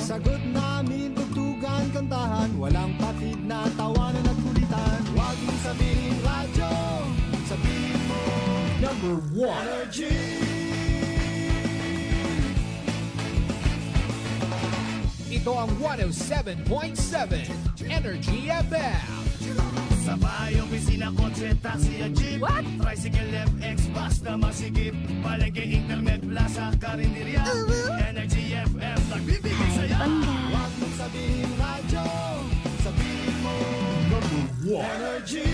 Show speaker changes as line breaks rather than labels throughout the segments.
Sagot namin, tugtugan, kantahan, walang patid na tawanan at kulitan. Huwag mong sabihin radyo, sabihin mo number 1 Energy.
Ito ang 107.7 Energy FM.
Sa bahay, opisina, kotse, taxi at jeep.
What?
Tricycle, FX, bus na masikip. Palengke, internet, plaza, karinderya. Energy FM, nagbibigay saya.
Huwag mong sabihin radyo, sabihin mo number 1 Energy.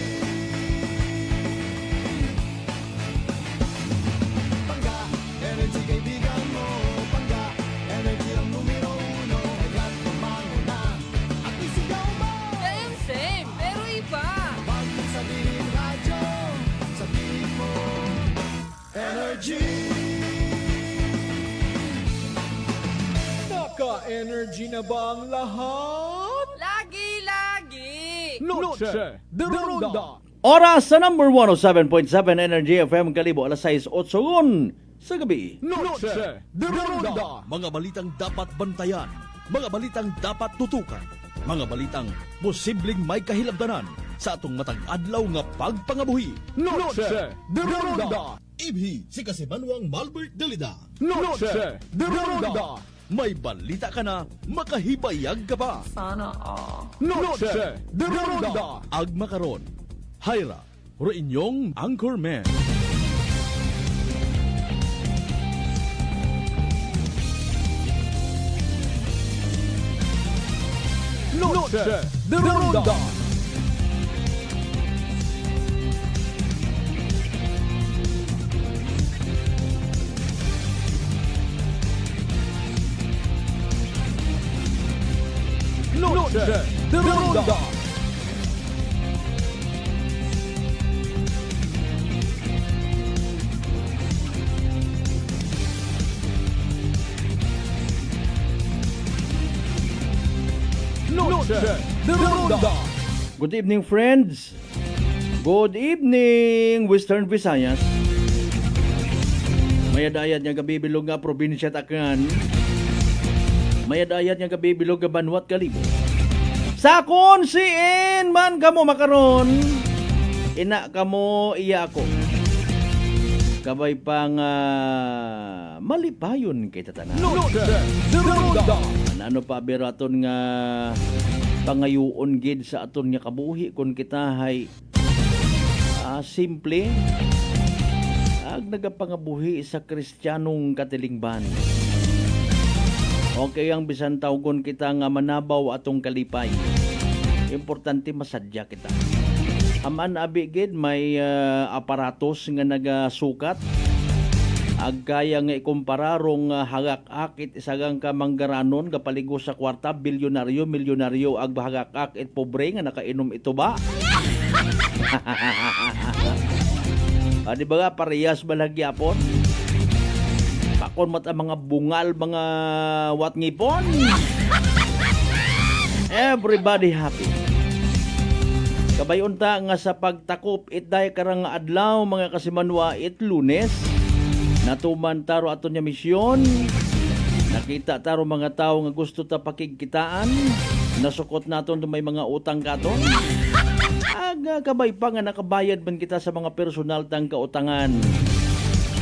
Pangga, energy kaibigan mo. Pangga, energy ang numero 1. Agad pumano na at isigaw mo.
Same, pero iba.
Huwag mong sabihin radyo, sabihin mo energy.
Naka-energy na ba ang lahat?
Lagi-lagi.
Noche de Ronda.
Oras sa number 107.7 Energy FM Kalibo, alas 6:08 sa gabi.
Noche de Ronda.
Mga balitang dapat bantayan, mga balitang dapat tutukan, mga balitang posibleng may kahilabdanan sa atong matag adlaw nga pagpangabuhi.
Noche de Ronda.
Ibhi si Kasimanwang Malbert Dalida.
Noche de Ronda.
May balita ka na, makahibayag ka pa.
Sana all.
Noche de Ronda.
Agma karon, Hayra, ro inyong Anchorman.
Noche de Ronda. Noche de Ronda. Noche de Ronda.
Good evening, friends. Good evening, Western Visayas. Mayadayat nga gabibilog nga probinsya Taknan. Mayadayat nga gabibilog nga Banwat Kalibo. Sakon siin man kamo makaron. Ina kamo iya ako. Kabay pang malipayon kay tatanan.
Noche de Ronda.
Ano pa bero aton nga pangayuon gid sa aton nga kabuhi kung kita hay simple ag nagapangabuhi sa Kristiyanong katilingban. Okay ang bisan tawgon kita nga manabaw atong kalipay. Importante masadya kita. Aman abi gid may aparatos nga nagasukat ag kaya nga ikumpara rong hagak-akit isagang kamanggaranon kapaligo sa kwarta, bilyonaryo, milyonaryo ag bahagak-akit pobre nga nakainom ito ba? Di ba nga parehas balagyapon? Pakon mat ang mga bungal, mga wat ngipon. Everybody happy. Kabayunta nga sa pagtakop itday karang adlaw mga kasimanwa it Lunes. Natuman taro aton nya misyon. Nakita taro mga tao nga gusto ta pakigkitaan. Nasukot naton may mga utang katon. Aga kabay pa nga nakabayad man kita sa mga personal tang kautangan.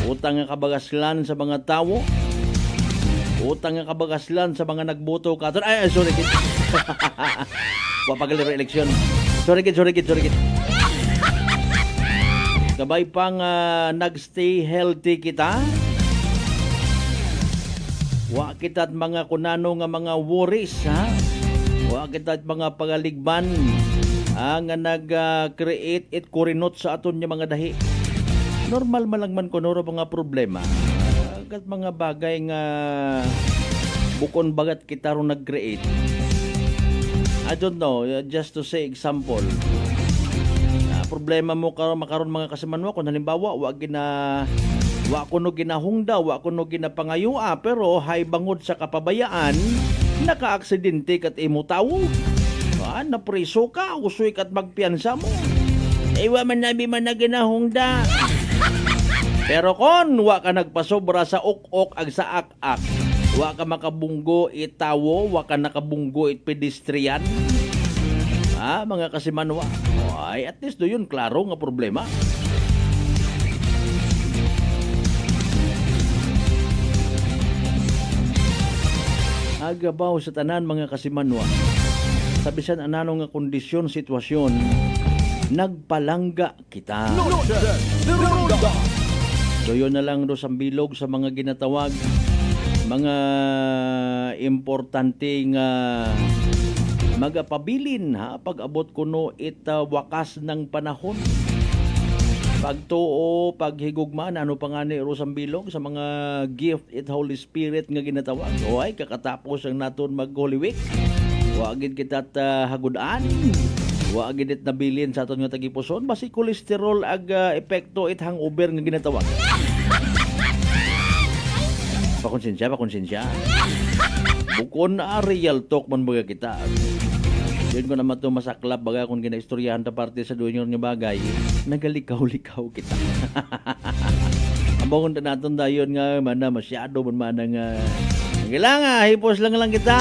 Utang nga kabagaslan sa mga tao. Utang nga kabagaslan sa mga nagboto katon. Ay sorry kid. Wapagaliro eleksyon. Sorry kid. Kabay pang nagstay healthy kita. Wa kita't mga kunano nga mga worries ha. Wa kita't mga pagaligban nga nag-create it kurinot sa aton nya mga dahi. Normal malangman ko noro mga problema. Kat mga bagay nga bukon bagat kita ro nag-create. I don't know, just to say example. Problema mo makaron mga kasimanwa kung halimbawa wa kuno ginahungda, wa kuno ginapangayua pero hay bangod sa kapabayaan naka-aksidente kat imo tawo. Na preso ka, usoy kat magpiyansa mo. Wa man nabi man na ginahungda. Pero kon wa ka nagpasobra sa ok-ok ag sa ak-ak. Wa ka makabunggo itawo, wa ka nakabunggo it pedestrian. Mga kasimanwa. Ay, at least doon klaro nga problema. Agabaw sa tanan mga kasimanwa. Sa bisan anano nga kondisyon, sitwasyon, nagpalangga kita.
Noche de Ronda.
Doon na lang do sa bilog sa mga ginatawag, mga importanteng magapabilin pag-abot kuno wakas ng panahon. Pagtuo, paghigugman, ano pa nga ni Rosambilog sa mga gift it Holy Spirit nga ginatawag. O ay, kakatapos ang naton mag-Holy Week. Wagid kita hagudaan. Wagid it nabilin sa aton nga tagipuson. Basi kolesterol ag epekto it hangover nga ginatawag. Pakonsensya. Bukon na real talk man baga kita. Yun ko naman ito masaklap baga kung ginaistoryahan ta parte sa dunyo nga bagay, nagalikaw-likaw kita. Ambang kung natin dayon nga mana masyado man nga kailangan, hipos lang kita.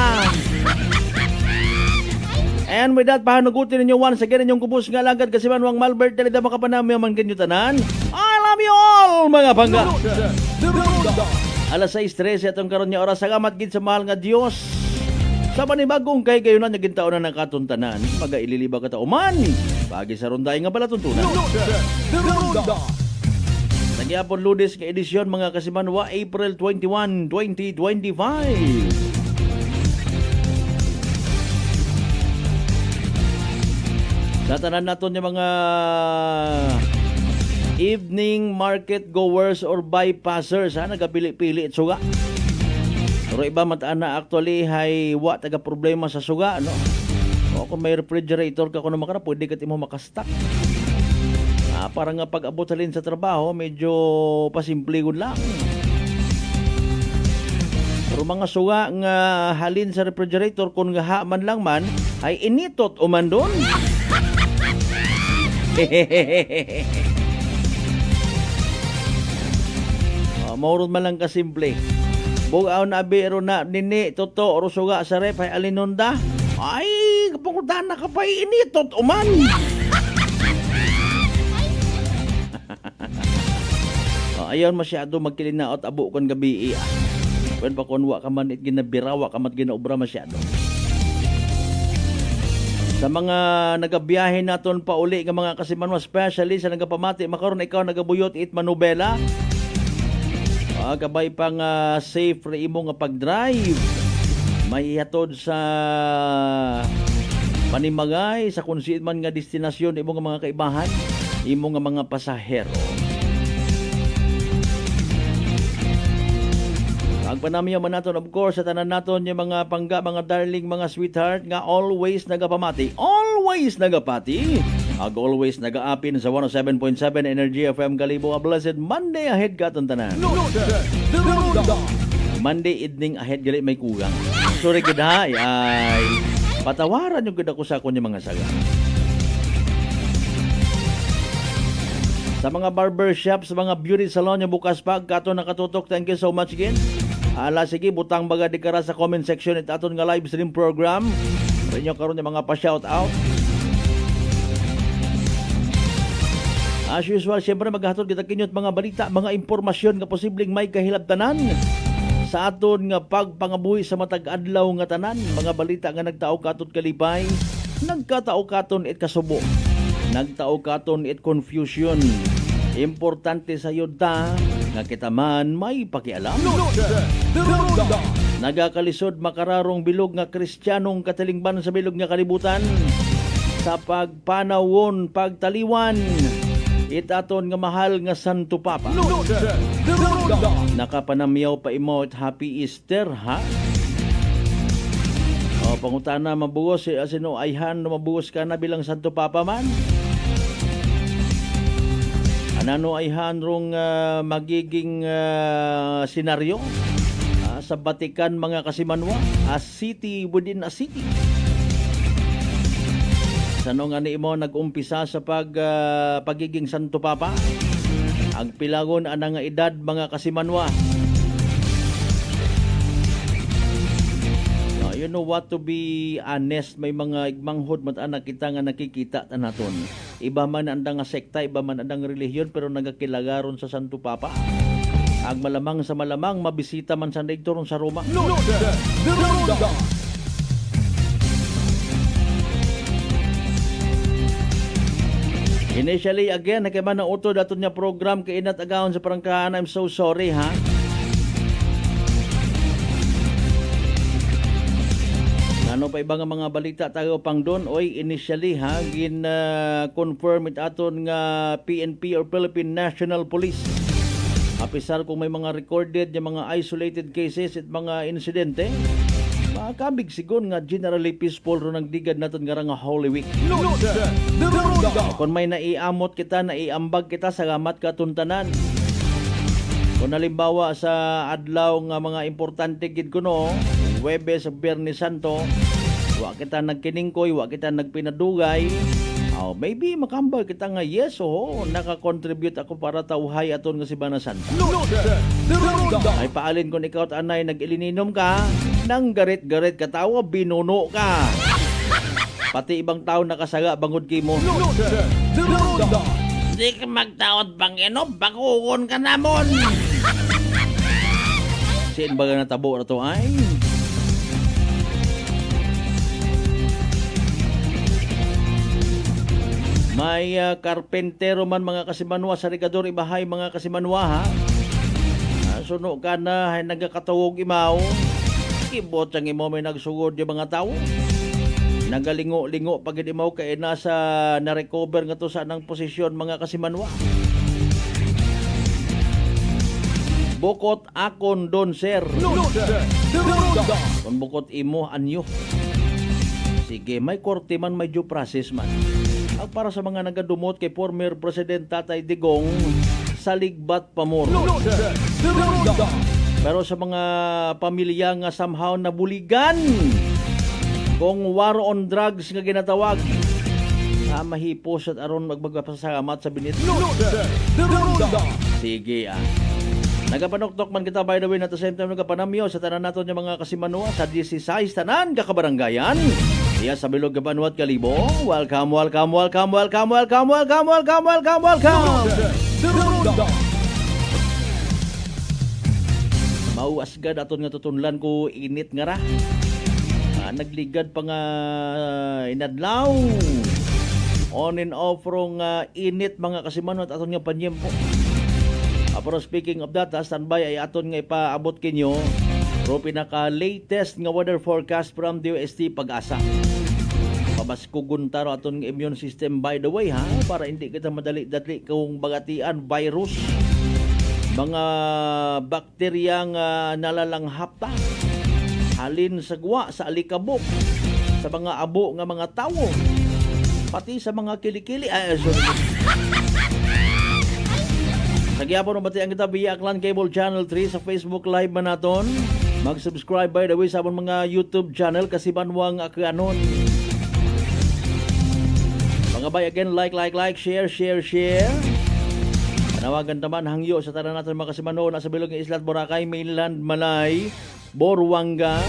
And with that, pahanugutin ninyo once again inyong kubos nga lagad kasi manwang Malbert talita makapanami man kanyo tanan. I love you all mga pangga.
Noche de Ronda.
Alas 6:13 atong karon nga oras, salamat gid sa mahal nga Dios. Sa panibagong kay kayo na naging taon na nakatuntanan, magaililiba ka tauman. Pagi sa ronday nga pala tuntunan.
Noche de Ronda.
Nagyapon Lunes nga edisyon mga kasimanwa, April 21, 2025. Sa tanan naton yung mga evening market goers or bypassers, nagapili-pili at suga. Pero iba mataan na actually hay wa taga problema sa suga, no? O kung may refrigerator ka kuno makara, pwede ka timo makastock. Para nga pag-abot halin sa trabaho, medyo pasimple gud lang. Pero mga suga nga halin sa refrigerator kung nga man lang man ay initot o man doon. Maurod man lang kasimple. Bugaw na biro na nini toto oro suga sa rep ay alinonda. Ay, kapungutan na ka pa initot uman. Ayon masyado magkilinaot abo kon gabi. When pa konwa ka man it ginabirawa ka man ginaobra masyado. Sa mga nagabiyahe naton pa uli nga mga kasimanwa, especially sa nagapamati makaron ikaw nagabuyot it manubela. Kabay pang safe ra imo nga pag-drive. May ihatod sa panimagay sa kung saan man nga destinasyon imo nga mga kaibahan, imo nga mga pasahero. Ang panamiya man naton, of course, sa tanan naton yung mga pangga, mga darling, mga sweetheart nga always nagapamati. Always nagapati. Always nagaapin sa 107.7 Energy FM Kalibo. A blessed Monday ahead katon tanan.
Noche de Ronda.
Monday evening ahead gali may kugang. Sorry gid ha, ay patawaran yung gid ako sa akong mga saga. Sa mga barbershop, sa mga beauty salon yung bukas pa katon nakatutok. Thank you so much again. Sige, butang baga di kara sa comment section at aton nga live stream program. Renyo karon yung mga pa-shout out. As usual, siyempre maghatod kita kinyot mga balita, mga impormasyon nga posibleng may kahilabtanan sa aton nga pagpangabuhi sa matag adlaw nga tanan. Mga balita nga nagtao katon kalipay, nagkatao katon it kasubo, nagtao katon it confusion. Importante sa yuta nga kita man may pakialam.
Noche de Ronda.
Nagakalisod makararong bilog nga kristyanong katalingban sa bilog nga kalibutan sa pagpanawon, pagtaliwan itaton nga mahal nga Santo Papa.
Noche de Ronda.
Nakapanamyaw pa imo at Happy Easter, ha? O pangutana mabuos sino ayhan mabuos ka na bilang Santo Papa man? Anano ayhan rong magiging senaryo sa Vatican mga kasimanwa, a city within a city. Sano nga ni mo nag-umpisa sa pagiging Santo Papa? Ang pilagon ana nga edad mga kasimanwa. You know what, to be honest, may mga igmanghod matanak kita nga nakikita ta naton. Iba man andang nga sekta, iba man andang relihiyon, pero nagakilagaron sa Santo Papa. Ag malamang sa malamang, mabisita man sa ron sa Roma.
Loaded the Ronda.
Initially, again, nakiman na utod aton niya program kay inat agawon sa prangkahan. I'm so sorry, ha? Ano pa ibang mga balita tayo pang doon? Oy, initially, ha, confirm it aton nga PNP or Philippine National Police. Apisar kung may mga recorded yung mga isolated cases at mga insidente, makakabig sigon nga generally peaceful ro nagdigad naton nga nga Holy Week.
Loaded the Ronda.
Kung may naiamot kita, naiambag kita, salamat ka tuntanan. Kung halimbawa sa adlaw nga mga importante gid kuno, Huwebes sa Biyernes Santo, wa kita nagkiningkoy, wa kita nagpinadugay, maybe makambal kita nga yes, naka-contribute ako para tauhay aton nga si Bana Santa.
Loaded the Ronda.
Ay paalin kung ikaw at anay nag-ilininom ka, nang garit-garit katawa, binuno ka. Pati ibang tao nakasaga bangod kimo.
Loaded the Ronda.
Di ka magtaot bang bakukon ka namon. Siin ba nga natabo na to ay? May karpentero man mga kasimanwa sa Rigador Ibahay mga kasimanwa, ha? Suno ka na, hay nagkatawog imaw. Kibot ang imo may nagsugod yung mga tao. Nagalingo-lingo pag imaw kay nasa na-recover nga to sa anang posisyon mga kasimanwa. Bukot akon don sir.
Loaded the Ronda.
Kung bukot imo anyo. Sige, may korte man, may due process man. Ang para sa mga nagadumot kay former President Tatay Digong, saligbat pamor.
Loaded the Ronda.
Pero sa mga pamilya nga somehow nabuligan kung war on drugs nga ginatawag, mahipos at aron magpasalamat sa binit.
Loaded the Ronda.
Sige nagapanoktok man kita, by the way, at the same time nagapanamyo sa tanan naton yung mga kasimanwa sa 16 tanan kakabaranggayan. Iya sa Bilog Gabanwat Kalibo. Welcome, welcome, welcome, welcome, welcome, welcome, welcome, welcome, welcome.
Loaded the Ronda.
Mauasgad aton nga tutunlan ko init nga ra. Nagligad pa nga inadlaw. On and off rong init mga kasimanwa at aton nga panyempo. Pero speaking of that, standby ay aton nga ipaabot kinyo pero pinaka-latest nga weather forecast from DOST Pag-asa. Pabaskugon taro aton nga immune system, by the way, ha, para hindi kita madali-dali kung bagatian virus, mga bakterya nga nalalanghap ta, halin sa guwa, sa alikabok, sa mga abo nga mga tao, pati sa mga kilikili. Nagyapon ng batiang kita via Aklan Cable Channel 3 sa Facebook Live man naton. Mag-subscribe, by the way, sa among mga YouTube channel kasi banwang akanon. Mga bay, again, like, share. Panawagan naman hangyo sa tanan natin mga kasimano na sa Bilog ng Islat, Boracay, Mainland, Malay, Boruanga,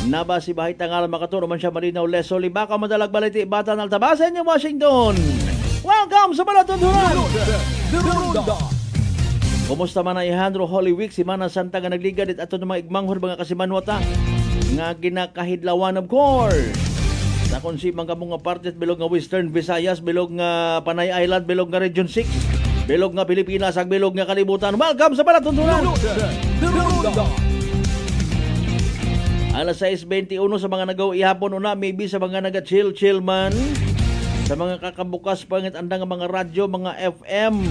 Naba, Sibahay, Tangal, Makaturo, man siya, Marinaw, Leso, Libaka, Madalag, Baliti, Batan, Altabasan, yung Washington. Welcome sa Balatunduran!
Loaded the Ronda.
Kumusta man ay Alejandro Holy Week, si Mana Santa nga nagligad at ato ng mga igmanghod mga kasimanwata nga ginakahidlawan of course. Sa konsi mga mga partes, bilog nga Western Visayas, bilog nga Panay Island, bilog nga Region 6, bilog nga Pilipinas, ag bilog nga kalibutan. Welcome sa Balatuntunan!
Loaded the Ronda.
Alas 6:21 sa mga nagaw ihapon una, maybe sa mga naga-chill man, sa mga kakabukas pangit andang mga radyo, mga FM.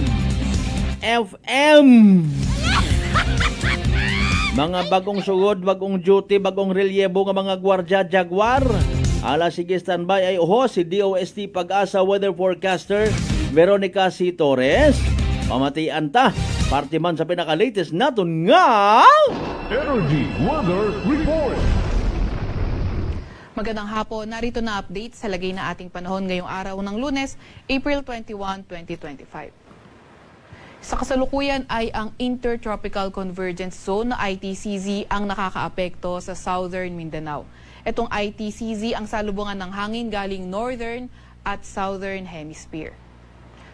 Mga bagong sugod, bagong duty, bagong relyebo nga mga gwardya Jaguar. Ala sige standby ay si DOST Pag-asa weather forecaster Veronica C. Torres. Pamatian ta, parte man sa pinaka-latest naton nga
Energy Weather Report.
Magandang hapon, narito na update sa lagay na ating panahon ngayong araw ng Lunes, April 21, 2025. Sa kasalukuyan ay ang Intertropical Convergence Zone na ITCZ ang nakakaapekto sa Southern Mindanao. Itong ITCZ ang salubungan ng hangin galing Northern at Southern Hemisphere.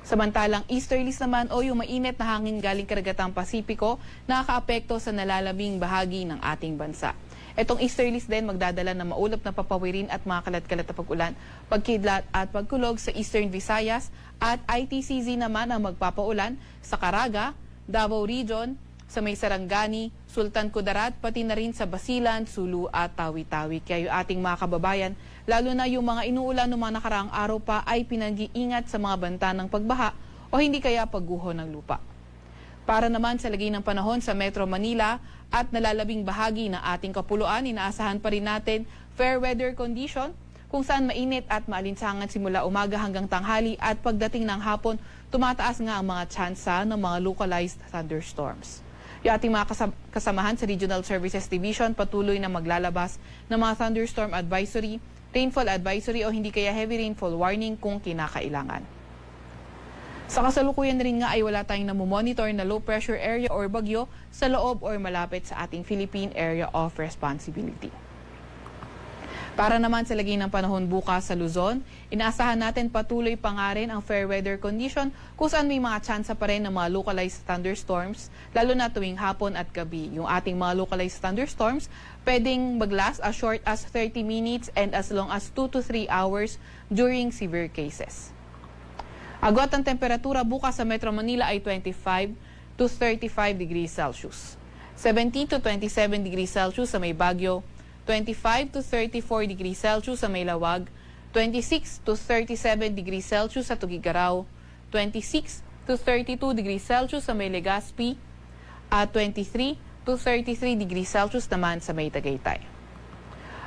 Samantalang easterlies naman o yung mainit na hangin galing karagatang Pasipiko nakakaapekto sa nalalabing bahagi ng ating bansa. Itong easterlies din magdadala ng maulap na papawirin at mga kalat-kalat na pag-ulan, pagkidlat at pagkulog sa Eastern Visayas at ITCZ naman ang magpapaulan sa Caraga, Davao Region, sa may Sarangani, Sultan Kudarat, pati na rin sa Basilan, Sulu at Tawi-Tawi. Kaya yung ating mga kababayan, lalo na yung mga inuulan ng mga nakaraang araw pa ay pinag-iingat sa mga banta ng pagbaha o hindi kaya pagguho ng lupa. Para naman sa lagay ng panahon sa Metro Manila at nalalabing bahagi ng ating kapuluan, inaasahan pa rin natin fair weather condition kung saan mainit at maalinsangan simula umaga hanggang tanghali at pagdating ng hapon, tumataas nga ang mga tsansa ng mga localized thunderstorms. Yung ating mga kasamahan sa Regional Services Division patuloy na maglalabas ng mga thunderstorm advisory, rainfall advisory o hindi kaya heavy rainfall warning kung kinakailangan. Sa kasalukuyan rin nga ay wala tayong namomonitor na low pressure area or bagyo sa loob or malapit sa ating Philippine Area of Responsibility. Para naman sa lagay ng panahon bukas sa Luzon, inaasahan natin patuloy pa nga rin ang fair weather condition kung saan may mga tsansa pa rin ng mga localized thunderstorms, lalo na tuwing hapon at gabi. Yung ating mga localized thunderstorms pwedeng maglast as short as 30 minutes and as long as 2 to 3 hours during severe cases. Agwat ang temperatura bukas sa Metro Manila ay 25 to 35 degrees Celsius. 17 to 27 degrees Celsius sa may Baguio, 25 to 34 degrees Celsius sa may Lawag, 26 to 37 degrees Celsius sa Tugigaraw, 26 to 32 degrees Celsius sa may Legazpi, at 23 to 33 degrees Celsius naman sa may Tagaytay.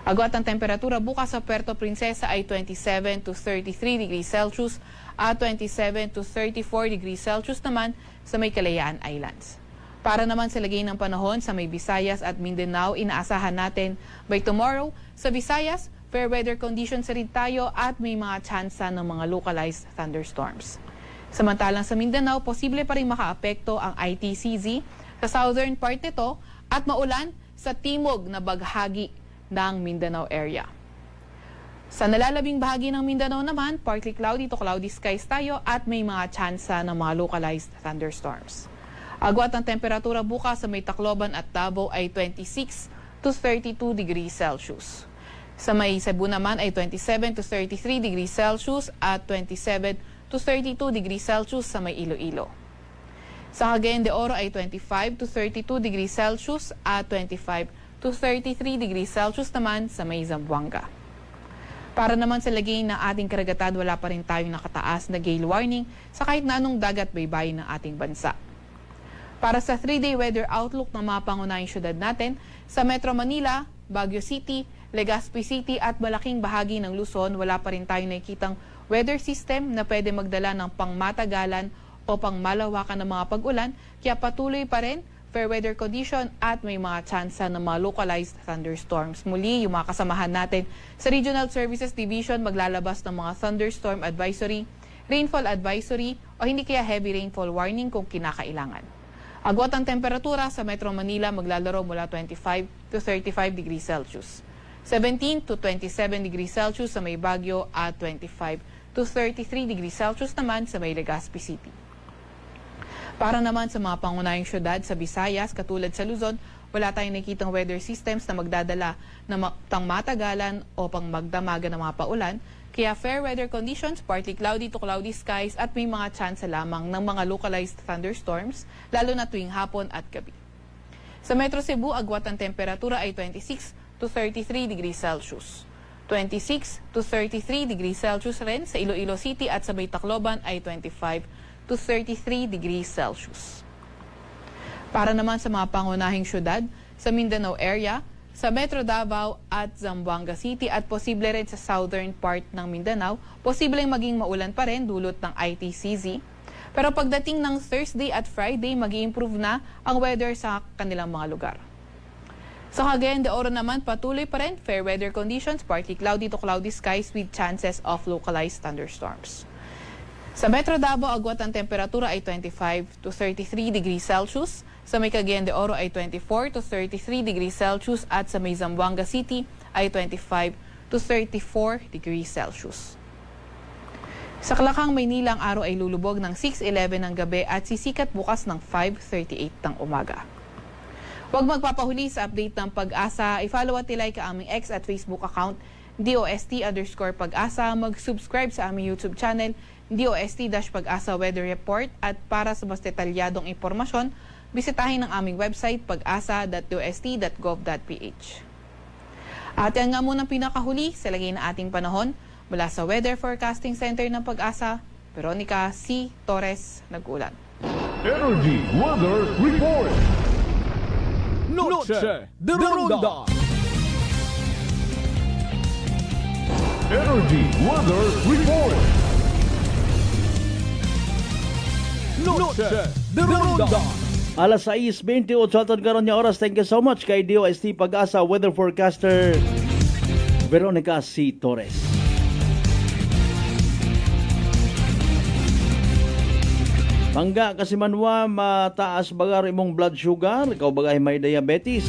Agwat ang temperatura bukas sa Puerto Princesa ay 27 to 33 degrees Celsius at 27 to 34 degrees Celsius naman sa may Kalayaan Islands. Para naman sa lagay ng panahon sa may Visayas at Mindanao, inaasahan natin by tomorrow sa Visayas, fair weather conditions rin tayo at may mga tsansa ng mga localized thunderstorms. Samantalang sa Mindanao, posible pa rin makaapekto ang ITCZ sa southern part nito at maulan sa timog na bahagi ng Mindanao area. Sa nalalabing bahagi ng Mindanao naman, partly cloudy to cloudy skies tayo at may mga tsansa ng mga localized thunderstorms. Agwat ang temperatura bukas sa may Tacloban at Davao ay 26 to 32 degrees Celsius. Sa may Cebu naman ay 27 to 33 degrees Celsius at 27 to 32 degrees Celsius sa may Iloilo. Sa Cagayan de Oro ay 25 to 32 degrees Celsius at 25 to 33 degrees Celsius naman sa may Zamboanga. Para naman sa lagay ng ating karagatan, wala pa rin tayong nakataas na gale warning sa kahit na anong dagat baybayin ng ating bansa. Para sa 3-day weather outlook ng mga pangunahing syudad natin, sa Metro Manila, Baguio City, Legazpi City at malaking bahagi ng Luzon, wala pa rin tayong nakikitang weather system na pwede magdala ng pangmatagalan o pangmalawakan ng mga pag-ulan, kaya patuloy pa rin fair weather condition at may mga tsansa ng mga localized thunderstorms. Muli, yung mga kasamahan natin sa Regional Services Division maglalabas ng mga thunderstorm advisory, rainfall advisory o hindi kaya heavy rainfall warning kung kinakailangan. Agwat ang temperatura sa Metro Manila maglalaro mula 25 to 35 degrees Celsius. 17 to 27 degrees Celsius sa may Baguio at 25 to 33 degrees Celsius naman sa may Legazpi City. Para naman sa mga pangunahing syudad sa Visayas, katulad sa Luzon, wala tayong nakikitang weather systems na magdadala ng pangmatagalan o pangmagdamagan ng mga paulan. Kaya fair weather conditions, partly cloudy to cloudy skies at may mga tsansa lamang ng mga localized thunderstorms, lalo na tuwing hapon at gabi. Sa Metro Cebu, agwat ang temperatura ay 26 to 33 degrees Celsius. 26 to 33 degrees Celsius rin sa Iloilo City at sa may Tacloban ay 25 to 33 degrees Celsius. Para naman sa mga pangunahing syudad sa Mindanao area, sa Metro Davao at Zamboanga City at posible rin sa southern part ng Mindanao, posibleng maging maulan pa rin dulot ng ITCZ. Pero pagdating ng Thursday at Friday, mag-i-improve na ang weather sa kanilang mga lugar. Sa Cagayan de Oro naman, patuloy pa rin fair weather conditions, partly cloudy to cloudy skies with chances of localized thunderstorms. Sa Metro Davao, agwat ang temperatura ay 25 to 33 degrees Celsius. Sa may Cagayan de Oro ay 24 to 33 degrees Celsius at sa may Zamboanga City ay 25 to 34 degrees Celsius. Sa Kalakang, Maynila, ang araw ay lulubog ng 6:11 ng gabi at sisikat bukas ng 5:38 ng umaga. Huwag magpapahuli sa update ng Pag-asa. I-follow at ilike ang aming X at Facebook account DOST_Pag-asa. Mag-subscribe sa aming YouTube channel DOST-Pag-asa Weather Report at para sa mas detalyadong impormasyon, bisitahin ang aming website pag-asa.dost.gov.ph. At yan nga muna pinakahuli sa lagay na ating panahon. Mula sa Weather Forecasting Center ng Pag-asa, Veronica C. Torres, nag-ulat.
Energy Weather Report. Noche de Ronda. Energy Weather Report. Noche de Ronda.
Alas 6:28 aton karon nga oras. Thank you so much kay DOST Pag-asa weather forecaster Veronica C. Torres. Mangga kasi manwa mataas bagar imong blood sugar, ikaw bagay may diabetes.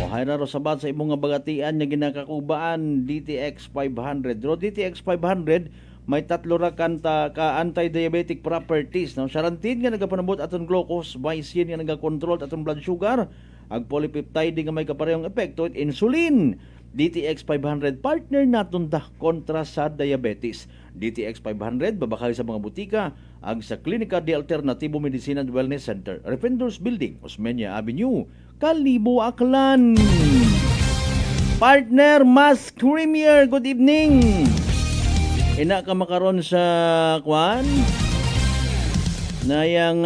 O hayra ro sabat sa imong nga bagatian nga ginakakubaan DTX 500. Ro DTX 500 may tatlo ra kanta ka anti-diabetic properties. No? Sarantin nga nagapanabot aton glucose, glycine nga nagakontrol aton blood sugar, ag polypeptide nga may kaparehong epekto, insulin. DTX 500 partner naton da kontra sa diabetes. DTX 500 babakay sa mga butika ag sa Klinika de Alternativo Medicina and Wellness Center, Defenders Building, Osmeña Avenue, Kalibo, Aklan. Partner Mas Creamier, good evening. Ina ka makaron sa kwan na yang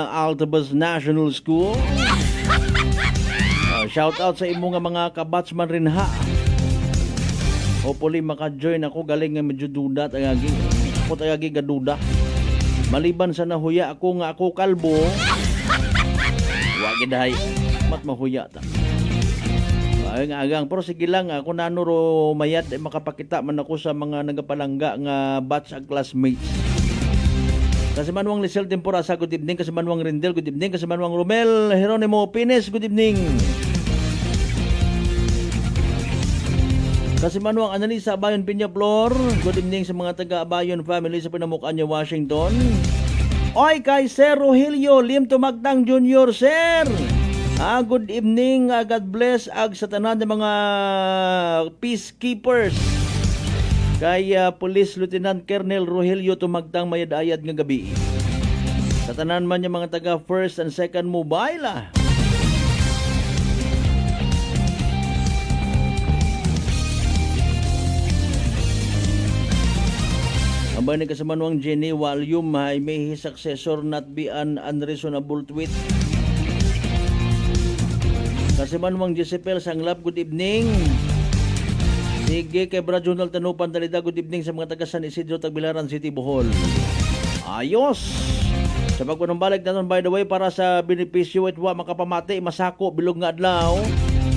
Altabas National School. Shout out sa imo nga mga kabatsman rin ha. Hopefully maka-join ako, galing nga medyo duda tagagi. Ako tagagi gaduda. Maliban sa nahuya ako nga ako kalbo. Wa giday mat mahuya ta. Ay nga agang pero sige lang ako nanuro mayat makapakita man ako sa mga nagapalangga nga batch ag classmates. Kasi Manwang Lisel Temporasa, good evening. Kasi Manwang Rindel, good evening. Kasi Manwang Romel Jeronimo Pines, good evening. Kasi Manwang Analisa Abayon Piña Flor, good evening sa mga taga-Abayon family sa Pinamukaan niya, Washington. Oy, kay Sir Rogelio Lim Tumagtang Jr., Sir. Good evening, God bless ag sa tanan ng mga peacekeepers. Kay Police Lieutenant Colonel Rogelio Tumagtang mayad-ayad nga gabi. Sa tanan man yung mga taga 1st and 2nd Mobile. Abay ni kasamanwang Jenny Walium may successor not be an unreasonable tweet. Kasamanwang Jezebel Sanglap, good evening. Sige kay Brad Jonal Tanupan Dalida, good evening sa mga taga San Isidro, Tagbilaran City, Bohol. Ayos! Sa pagpanumbalik natin, by the way, para sa benepisyo at wa makapamati, masako, bilog nga adlaw.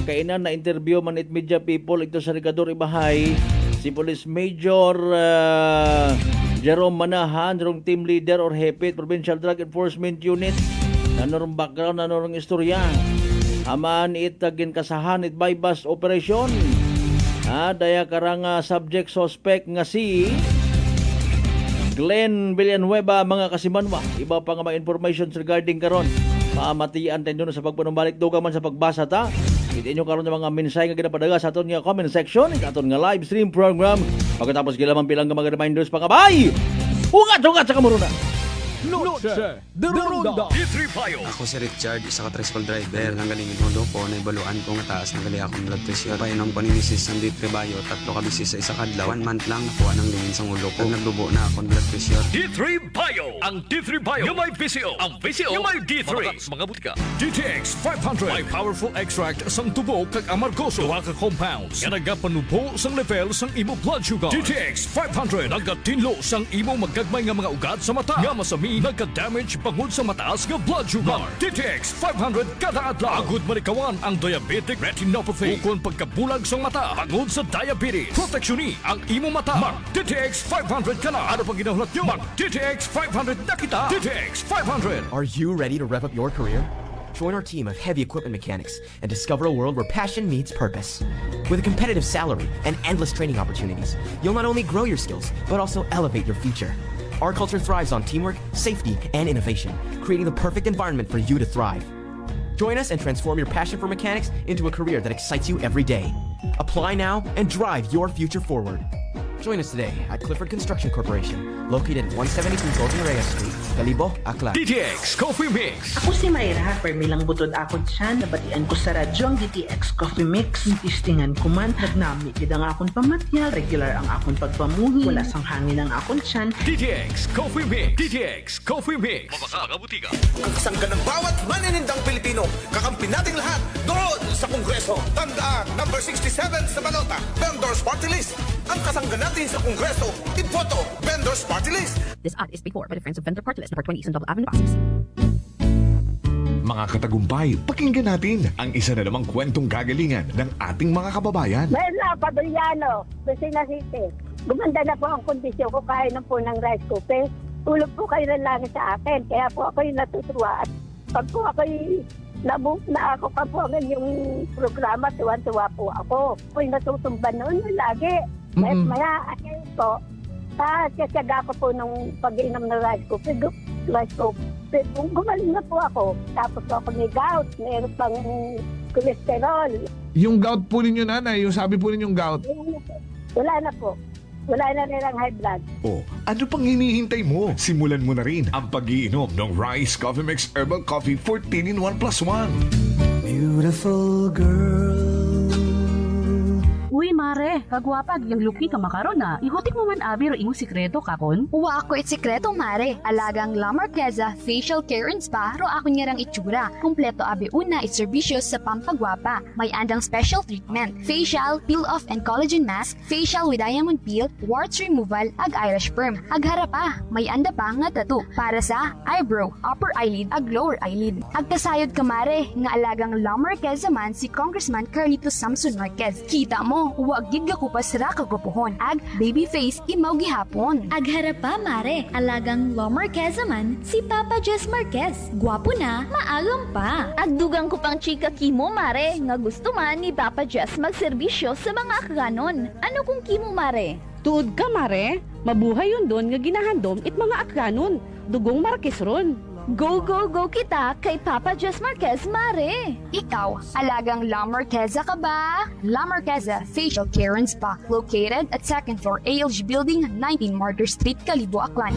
Kainan na interview man it media people ito sa Rigador Ibahay. Si Police Major Jerome Manahan, narong team leader or hepe Provincial Drug Enforcement Unit. Nanurong background, nanurong istorya. Aman itagin kasahan it bypass operation. Daya karang subject suspect nga si Glenn Villanueva, mga kasimanwa. Iba pa nga mga information regarding karon. Paamatian tayo sa pagpanumbalik duga man sa pagbasa ta. Hindi nyo karon ng mga mensahe nga ginapadaga sa aton nga comment section, aton nga live stream program. Pagkatapos gilaman pilang nga mga reminders pa kabay. Ugat sa kamuruna.
Noche de Ronda.
Ako si Richard, isa ka tricycle driver. Nanggaling inodo ko, naibaluan ko nga taas ng gali akong blood pressure. Painom ko ni Mrs. ng D3 Bio, 3 ka bisis sa isa kadlaw. 1 month lang nakuha ng lingin sa ulo ko. Nagdubo na akong blood pressure.
D3 Bio. Ang D3 Bio yung may VCO. Ang VCO yung may D3. Mamakas mga butika. DTX 500. May powerful extract sang tubo kag amargoso. Duwa ka compounds. Nga nagapanubo sang level sang imo blood sugar. DTX 500. Nagatinlo sang imo magagmay nga mga ugat sa mata. Nga masami ni nagka-damage bangod sa mataas nga blood sugar. DTX 500 kada adlaw. Agud malikawan ang diabetic retinopathy. Ukon pagkabulag sa mata bangod sa diabetes. Proteksyon ni ang imo mata. Mag DTX 500 kana. Ano pang ginahulat nyo? Mag DTX 500 na kita. DTX 500.
Are you ready to rev up your career? Join our team of heavy equipment mechanics and discover a world where passion meets purpose. With a competitive salary and endless training opportunities, you'll not only grow your skills, but also elevate your future. Our culture thrives on teamwork, safety, and innovation, creating the perfect environment for you to thrive. Join us and transform your passion for mechanics into a career that excites you every day. Apply now and drive your future forward. Join us today at Clifford Construction Corporation, located at 172 Golden Reyes Street, Calibo, Aklan.
DTX Coffee Mix.
Ako si Mayra, permilang butod ako dyan. Nabatian ko sa radyo ang DTX Coffee Mix. Tistingan ko man, nagnami kid ang akong pamatyal. Regular ang akong pagpamuhi. Wala sang hangin ang akong tiyan.
DTX Coffee Mix. DTX Coffee Mix. Mabaka mga butika.
Kakasangga ng bawat maninindang Pilipino. Kakampi nating lahat doon sa Kongreso. Tandaan, number 67 sa balota. Vendors Party List. Ang kasangga natin sa Kongreso. Iboto, Vendors Party List.
This ad is paid for by the Friends of Vendor Party List, number 20 Eastern Double Avenue, Pasig.
Mga katagumpay, pakinggan natin ang isa na namang kwentong kagalingan ng ating mga kababayan.
Mayroon Paduliano, Lucena City. Gumanda na po ang kondisyon ko kaya na po ng rice cooker. Tulog po kayo ng langit sa akin, kaya po ako yung natutuwa. At pag po ako na ako pa po ang yung programa, tuwan-tuwa po ako. Po yung natutumba noon lagi. Maya, ayun po, kasyaga ko po nung pag-inom ng rice cooker. Gumaling na po ako. Tapos po ako may gout, mayroon pang cholesterol.
Yung gout po ninyo, nanay, yung sabi po ninyong gout.
Wala na po. Wala na rin ang high blood.
Oh, ano pang hinihintay mo? Simulan mo na rin ang pag-iinom ng Rice Coffee Mix Herbal Coffee 14 in 1 plus 1.
Beautiful girl.
Uy, mare, kagwapag yung luki ka makaron na. Ihutik mo man abi ro imong sikreto kakon.
Uwa ako sikreto, mare. Alagang La Marqueza Facial Care and Spa ro ako niyarang itsura. Kumpleto abi una iserbisyo sa pampagwapa. May andang special treatment, facial, peel-off and collagen mask, facial with diamond peel, warts removal, ag eyelash perm. Ag harapa, may anda pa nga tattoo para sa eyebrow, upper eyelid, ag lower eyelid. Ag kasayod ka, mare, nga alagang La Marqueza man si Congressman Carlito Samson Marquez. Kita mo, huwag gid ka kupas ra kagwapuhon. Ag baby face imaw gihapon.
Ag harapa, mare, alagang La Marqueza man si Papa Jess Marquez. Gwapo na, maagam pa.
Ag dugang ko pang chika kimo, mare, nga gusto man ni Papa Jess magserbisyo sa mga akganon. Ano kung kimo, mare?
Tuod ka, mare. Mabuhay yun doon nga ginahandom it mga akganon. Dugong Marquez ron.
Go, go, go kita kay Papa Jess Marquez, mare!
Ikaw, alagang La Marqueza ka ba? La Marqueza Facial Care and Spa, located at 2nd floor ALG Building, 19 Martyr Street, Calibo, Aklan.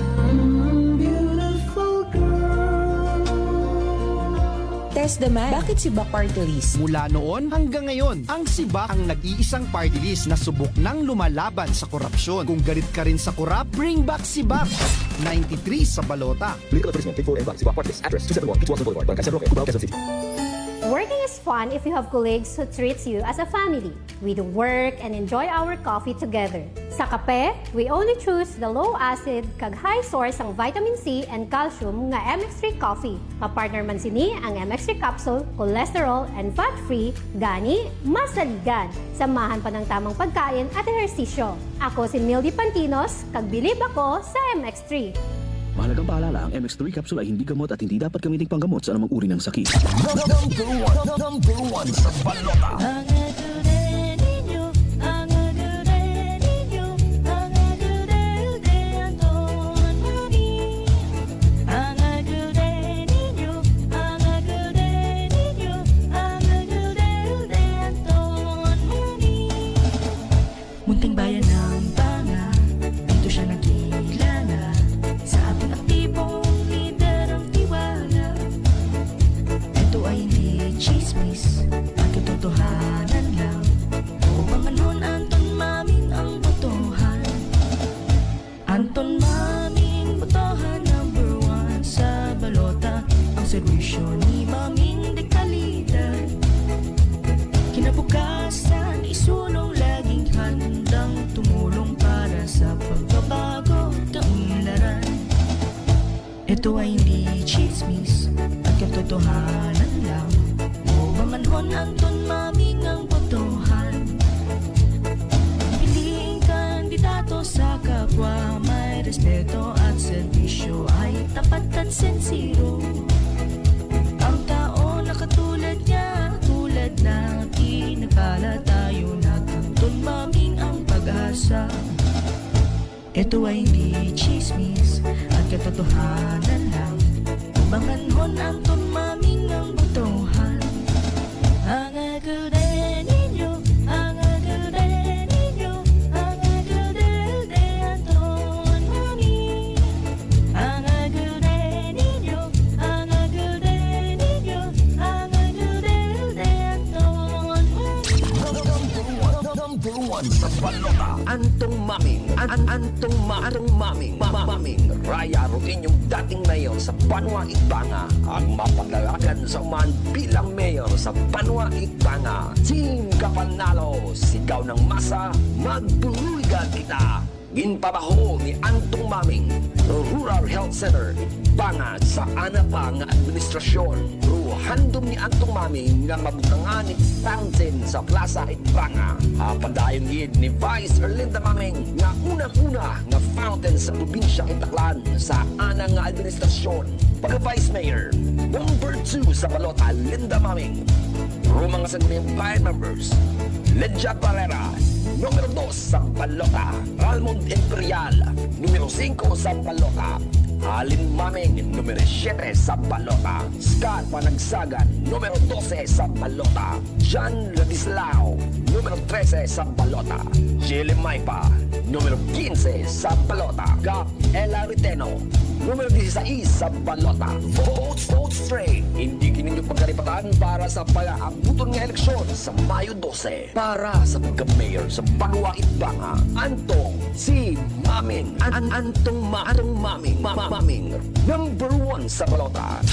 Test the man. Bakit si Bak Party List?
Mula noon hanggang ngayon, ang SIBAC ang nag-iisang party list na subok ng lumalaban sa korupsyon. Kung galit ka rin sa korap, bring back SIBAC. 93 sa balota.
Legal advertisement, Big 4 and SIBAC Party List. Address 271 Pitwasan Boulevard, Barangay San Roque, Cubao, Quezon City.
Working is fun if you have colleagues who treats you as a family. We do work and enjoy our coffee together. Sa kape, we only choose the low-acid kag high source ang vitamin C and calcium nga MX3 coffee. Kapartner man sini ang MX3 capsule, cholesterol and fat-free, gani, masaligan. Samahan pa ng tamang pagkain at ehersisyo. Ako si Mildy Pantinos, kag bilib ako sa MX3.
Mahalagang paalala, ang MX3 capsule ay hindi gamot at hindi dapat gamiting panggamot sa anumang uri ng sakit.
Number one sa balota.
Munting bayan ng Banga, dito siya nagkilala. Sa ating aktibong lider ang tiwala. Ito ay hindi chismis, at katotohanan lang. O Panganon Anton Maming ang botohan. Anton Maming botohan number 1 sa balota. Ang servisyo ni Maming de kalidad. Kinabukasan isulong laging handang tumulong para sa pagbabago kaunlaran. Ito Ito ay hindi chismis at katotohanan lang. O manghon Anton Maming ang botohan. Piliing kandidato sa kapwa, may respeto at serbisyo, ay tapat at sincero. Ang tao na katulad niya, tulad natin, nagpala tayo na Anton Maming ang pag-asa. Ito ay hindi chismis at katotohanan lang. Banganhon Anton Maming ang botohan. Ang agulde ninyo, ang agulde ninyo, ang agulde de Anton Maming. Ang agulde ninyo, ang agulde ninyo, ang agulde de Anton Maming.
Number one sa balota, Antong Maming. Antong Maming. Maming Raya Rutin yung dating mayor sa Banwa Itbanga. Ang mapagdalagan sa uman bilang mayor sa Banwa Itbanga. Team Kapanalo, sigaw ng masa, magbuligan kita. Ginpabaho ni Antong Maming, Rural Health Center, bangad sa anapa nga administrasyon. Handom ni Antong Maming nga mabutangan ni fountain sa Plaza Itbanga. Padayon gid ni Vice Erlinda Maming nga unang-una nga fountain sa probinsya Itaklan sa ana nga administrasyon. Pagka-Vice Mayor, number 2 sa balota, Linda Maming. Mga sangguniang bayan members, Ledja Barrera, numero 2 sa balota, Almond Imperial, numero 5 sa balota, Alin Maming, numero 7 sa balota, Scott Panagsagan, numero 12 sa balota, John Ladislao, numero 13 sa balota, Chile Maipa, numero 15 sa balota, Gap Ella Riteno, numero 16 sa balota. Vote straight. Hindi kininyo pagkaripatan para sa pag-aabuton ng eleksyon sa Mayo 12 para sa pagka-mayor sa Banwa Itbanga. Antong si Maming. Antong Maming. Maming. Number 1 sa balota.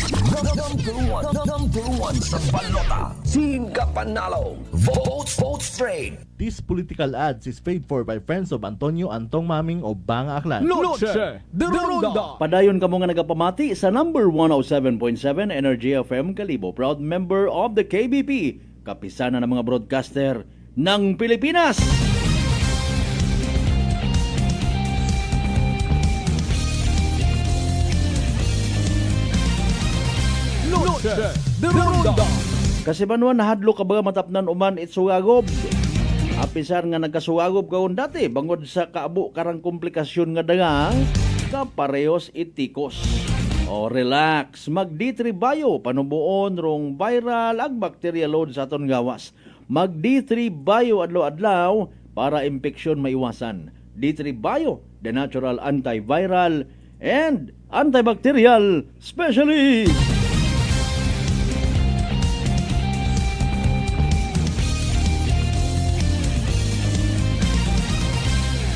Number 1 sa balota. Singa Panalo. Vote straight.
This political ads is paid for by friends of Antonio Antong Maming o Banga Aklan.
Noche de Ronda.
Padayon kamo nga nagapamati sa number 107.7 Energy FM Kalibo. Proud member of the KBP. Kapisanan ng mga broadcaster ng Pilipinas.
Noche de Ronda.
Kasi manuan nahadlo ka ba matapnan uman itsugagob. Apisar nga nagkasugagob kaon dati bangod sa kaabo karang komplikasyon nga daga kaparehos itikos. O relax, mag-D3 Bio panubuon rong viral ag bacteria load sa aton gawas. Mag-D3 Bio adlaw-adlaw para infeksyon maiwasan. D3 Bio, the natural antiviral and antibacterial specialist.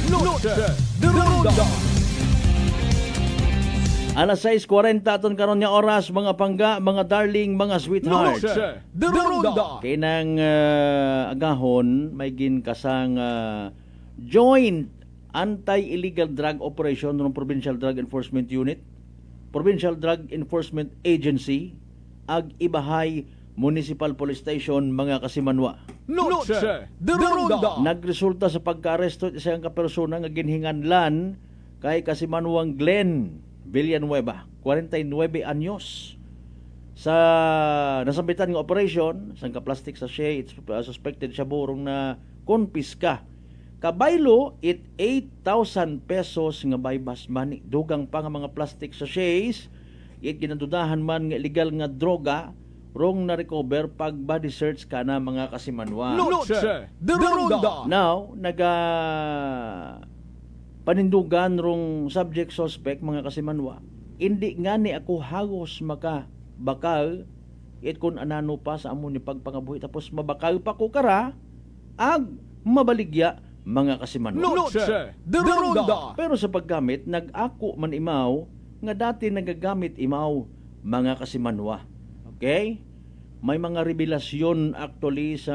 Noche de Ronda.
Alas 6:40 aton karon nga oras, mga pangga, mga darling, mga sweetheart.
Noche de Ronda.
Kinang agahon may ginkasang joint anti-illegal drug operation ng Provincial Drug Enforcement Unit, Provincial Drug Enforcement Agency, ag Ibahay Municipal Police Station, mga kasimanwa.
Noche de Ronda.
Nagresulta sa pagka-aresto isang kapersona nga ginhinganlan kay kasimanwang Glenn Villanueva, 49 anyos. Sa nasambitan nga operation, sang ka-plastic sachet, suspected siya burong na konpiska. Kabaylo, it 8,000 pesos nga bypass money. Dugang pa nga mga plastic sachets, it ginadudahan man nga illegal nga droga, rong na-recover pag body search ka na mga kasimanwa.
Noche de Ronda.
Now, panindugan rong subject suspect mga kasimanwa. Hindi nga ni ako hagos maka bakal it kun anano pa sa amo ni pagpangabuhi tapos mabakal pa ko kara ag mabaligya mga kasimanwa.
Noche de Ronda.
Pero sa paggamit nag-ako man imaw nga dati nagagamit imaw mga kasimanwa. Okay? May mga revelasyon actually sa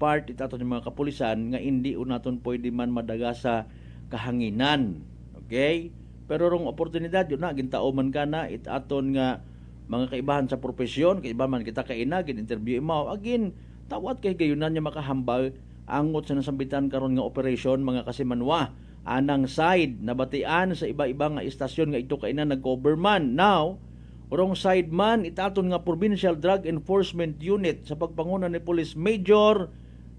part itato ng mga kapulisan nga hindi unaton pwede man madaga sa kahanginan. Okay? Pero rong oportunidad yun na gintao man ka na aton nga mga kaibahan sa profesyon, kaibahan man kita kaina gin-interview mo agin tawat kay gayunan niya makahambal angot sa nasambitan karon nga operation mga kasimanwa anang side nabatian sa iba-iba nga istasyon nga ito kaina nag-cover man. Now, urong side man itaton nga Provincial Drug Enforcement Unit sa pagpanguna ni Police Major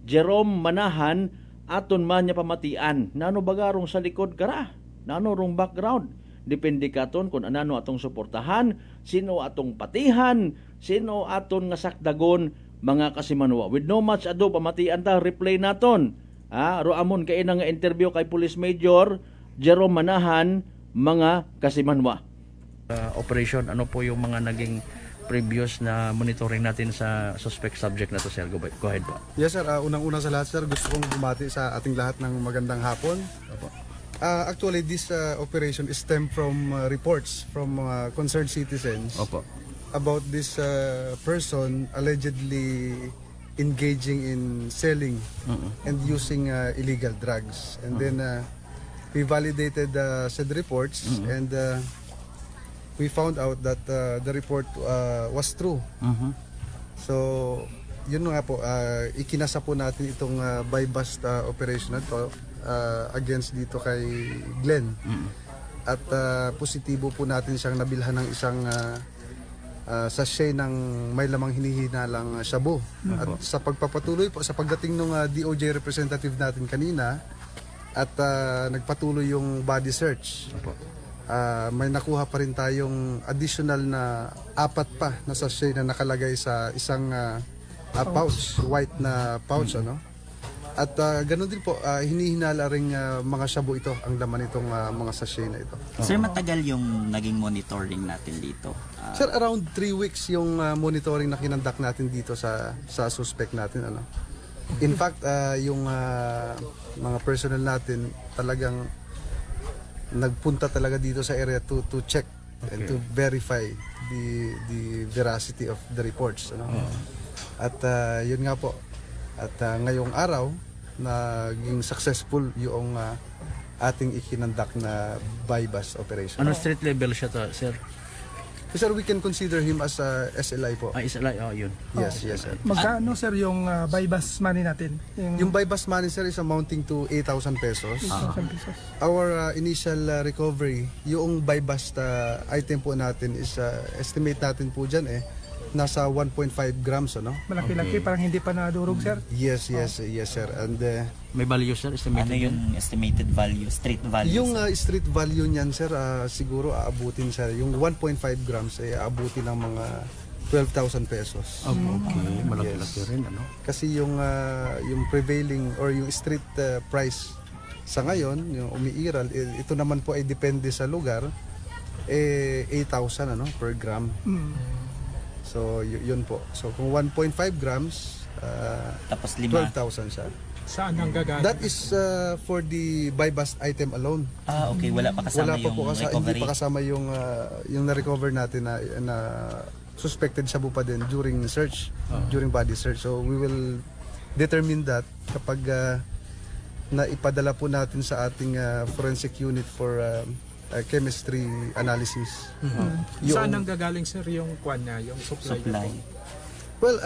Jerome Manahan aton man niya pamatian. Nano bagarong sa likod kara? Nano rong background? Depende katon kung anano atong suportahan, sino atong patihan, sino aton nga sakdagon mga kasimanwa. With no much ado pamatian ta replay naton. Roamon kay nga interview kay Police Major Jerome Manahan mga kasimanwa. Operation, ano po yung mga naging previous na monitoring natin sa suspect subject na to, sir? Go ahead po.
Yes, sir. Unang-una sa lahat, sir, gusto kong bumati sa ating lahat ng magandang hapon. Actually, this operation is stemmed from reports from concerned citizens about this person allegedly engaging in selling and using illegal drugs. And then we validated said reports and we found out that the report was true. So, yun nga po, ikinasa po natin itong buy-bust operation na to against dito kay Glenn. At positibo po natin siyang nabilhan ng isang sachet ng may lamang hinihinalang shabu. At sa pagpapatuloy po, sa pagdating ng DOJ representative natin kanina, at nagpatuloy yung body search. May nakuha pa rin tayong additional na 4 pa na sachet na nakalagay sa isang pouch, white na pouch, ano? At ganun din po, hinihinala rin mga shabu ito, ang laman itong mga sachet na ito.
Sir, matagal yung naging monitoring natin dito?
Sir, around 3 weeks yung monitoring na kinandak natin dito sa suspect natin, ano? In fact, yung mga personnel natin talagang nagpunta talaga dito sa area to check and to verify the veracity of the reports, ano? At yun nga po, at ngayong araw naging successful yung ating ikinandak na buy-bust operation.
Ano street level siya to, sir?
Sir, we can consider him as SLI po.
SLI, yun.
Yes, yes, sir.
Magkano, sir, yung buy-bust money natin?
Yung buy-bust money, sir, is amounting to 8,000 pesos.
8,000 pesos.
Our initial recovery, yung buy-bust item po natin is estimate natin po dyan nasa 1.5 grams, ano?
Malaki-laki, parang hindi pa nadurog, sir?
Yes, yes, yes, sir. And
may value, sir? Estimated
ano yung estimated value, street value?
Yung street value niyan, sir, siguro aabutin, sir. Yung 1.5 grams ay aabutin ng mga 12,000 pesos.
Okay, malaki-laki rin, ano?
Kasi yung prevailing or yung street price sa ngayon, yung umiiral, ito naman po ay depende sa lugar, 8,000 ano, per gram. So, yun po. So, kung 1.5 grams,
tapos
12,000 siya.
Saan ang gagaling?
That is for the buy-bust item alone.
Okay. Wala pa kasama yung recovery?
Hindi pa kasama yung na-recover natin na suspected shabu pa din during search, during body search. So, we will determine that kapag naipadala po natin sa ating forensic unit for chemistry analysis.
Saan ang gagaling, sir, yung kwan niya, yung supply?
Well,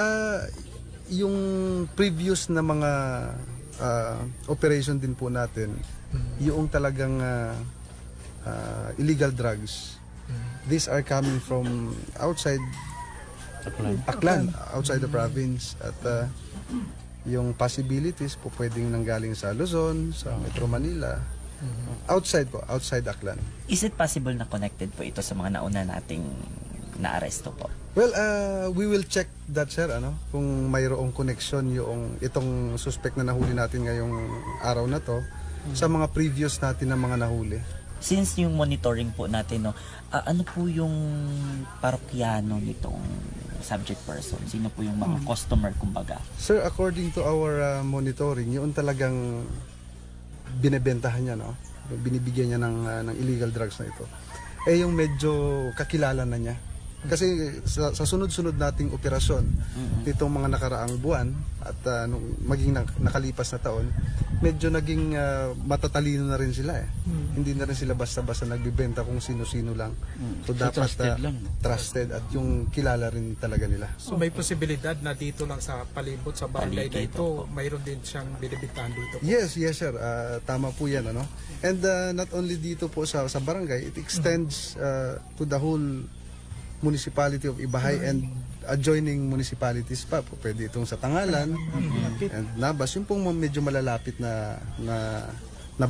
yung previous na mga operation din po natin, yung talagang illegal drugs, these are coming from outside Aklan, outside the province. At yung possibilities po pwedeng nanggaling sa Luzon, sa Metro Manila, outside Aklan.
Is it possible na connected po ito sa mga nauna nating naaresto po?
Well, we will check that, sir, ano, kung mayroong connection yung itong suspect na nahuli natin ngayong araw na to sa mga previous natin na mga nahuli.
Since yung monitoring po natin, no, ano po yung parokyano nitong subject person? Sino po yung mga customer, kumbaga?
Sir, according to our monitoring, yun talagang binebentahan niya, no? Binibigyan niya ng illegal drugs na ito. Yung medyo kakilala na niya. Kasi sa sunod-sunod nating operasyon nitong mga nakaraang buwan at nung maging nakalipas na taon, medyo naging matatalino na rin sila eh. Hindi na rin sila basta-basta nagbibenta kung sino-sino lang. So dapat trusted at yung kilala rin talaga nila.
So may posibilidad na dito lang sa palibot sa barangay na ito, mayroon din siyang binibitahan dito po.
Yes, sir. Tama po yan. Ano? And not only dito po sa barangay, it extends to the whole municipality of Ibahay and adjoining municipalities pa. Pwede itong sa Tangalan and Nabas. Yung pong medyo malalapit na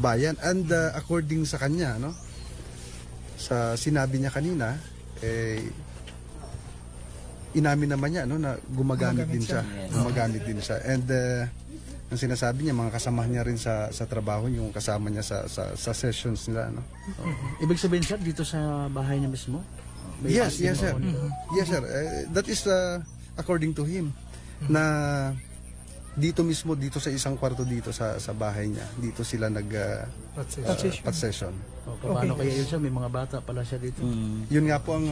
bayan. And according sa kanya, no, sa sinabi niya kanina, inamin naman niya, no, na gumagamit din siya. And ang sinasabi niya, mga kasama niya rin sa trabaho, yung kasama niya sa sessions nila. No?
Ibig sabihin, sir, dito sa bahay niya mismo?
Yes, sir. Yes, sir. That is according to him. Na dito mismo, dito sa isang kwarto dito sa bahay niya, dito sila pat session.
Paano kaya yun siya? May mga bata pala siya dito.
Yun nga po ang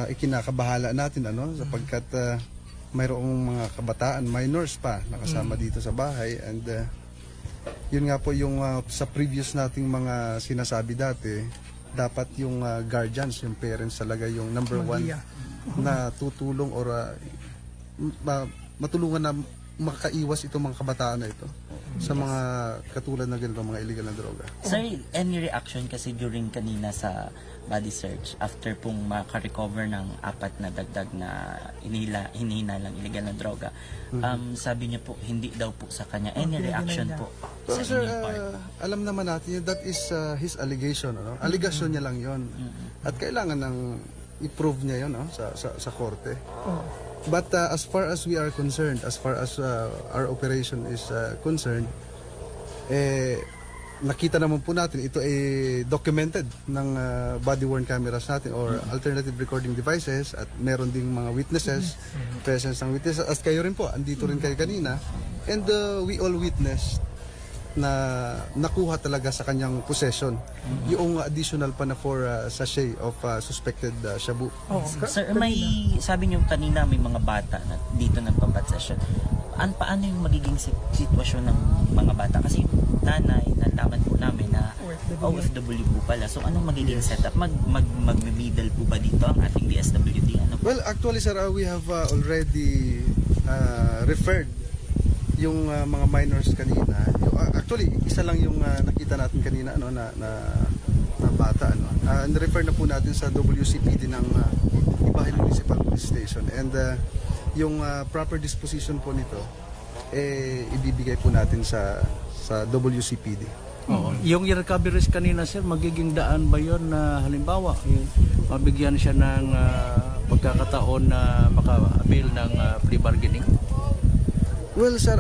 ikinakabahala natin, ano, sapagkat mayroong mga kabataan, minors pa, nakasama dito sa bahay. And yun nga po yung sa previous nating mga sinasabi dati, dapat yung guardians, yung parents talaga yung number one na tutulong or matulungan na makaiwas itong mga kabataan na ito sa mga katulad na ganito, mga illegal na droga.
Sir, any reaction kasi during kanina sa body search after pong makarecover ng 4 na dagdag na hinihinalang illegal na droga, sabi niya po hindi daw po sa kanya. Any reaction po sa
sir,
inyong part?
alam naman natin that is his allegation, ano? Allegation niya lang yon at kailangan ng i-prove niya yon, no? sa korte. But as far as we are concerned, as far as our operation is concerned, nakita naman po natin ito ay documented ng body-worn cameras natin or alternative recording devices, at meron ding mga witnesses, presence ng witnesses, as kayo rin po, andito rin kayo kanina, and we all witnessed na nakuha talaga sa kanyang possession yung additional pa na 4 sachet of suspected shabu.
Sir, may sabi niyo kanina may mga bata na dito nagpapat session. Paano yung magiging sitwasyon ng mga bata? Kasi nanay, nalaman po namin na OFW po pala. So anong magiging setup? Mag-middle po ba dito ang ating DSWD?
Well, actually sir, we have already referred yung mga minors kanina. Actually, isa lang yung nakita natin kanina, ano, na bata, ano. Refer na po natin sa WCPD ng Ibahay Municipal Police Station, and yung proper disposition po nito ibibigay po natin sa WCPD.
Yung recoveries kanina, sir, magiging daan ba yun na halimbawa mabigyan siya ng pagkakataon na maka-avail ng plea bargaining?
Well, sir,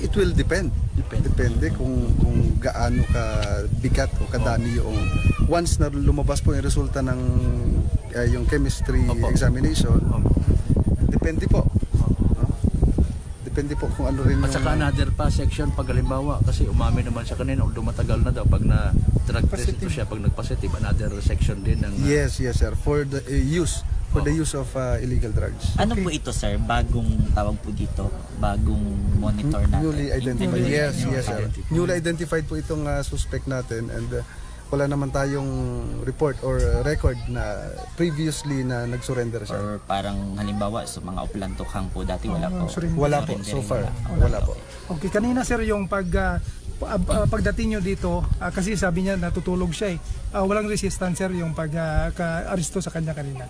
it will depend. Depende kung gaano ka bigat o kadami yung once na lumabas po yung resulta ng yung chemistry examination. Depende po. Depende po kung ano rin yung...
At saka another pa section pag halimbawa, kasi umami naman siya kanina, although matagal na daw pag na drug test ito siya, pag nag-positive, another section din ng...
Yes, sir. For the use of illegal drugs.
Ano po ito, sir? Bagong tawag po dito? Bagong monitor natin?
Newly identified. Yes, sir. Newly identified po itong suspect natin, and wala naman tayong report or record na previously na nag-surrender siya.
Or parang halimbawa sa mga uplantukhang po dati wala po?
Wala po, so far. Wala po.
Okay, kanina sir yung pagdating nyo dito, kasi sabi niya natutulog siya walang resistance sir yung pag-aresto sa kanya kanina.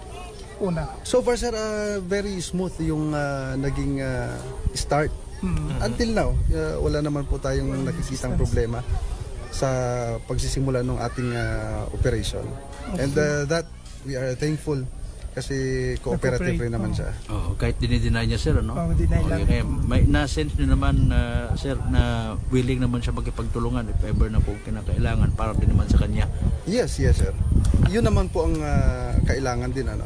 Una.
So far sir, very smooth yung naging start. Until now, wala naman po tayong nakikitang problema sa pagsisimula ng ating operation. And that we are thankful kasi cooperative rin naman siya.
Kahit dinideny niya, sir, ano?
Deny lang.
Kaya may na-sense niyo naman, sir, na willing naman siya magkipagtulungan if ever na po kinakailangan para din naman sa kanya.
Yes, sir. Yun naman po ang kailangan din, ano?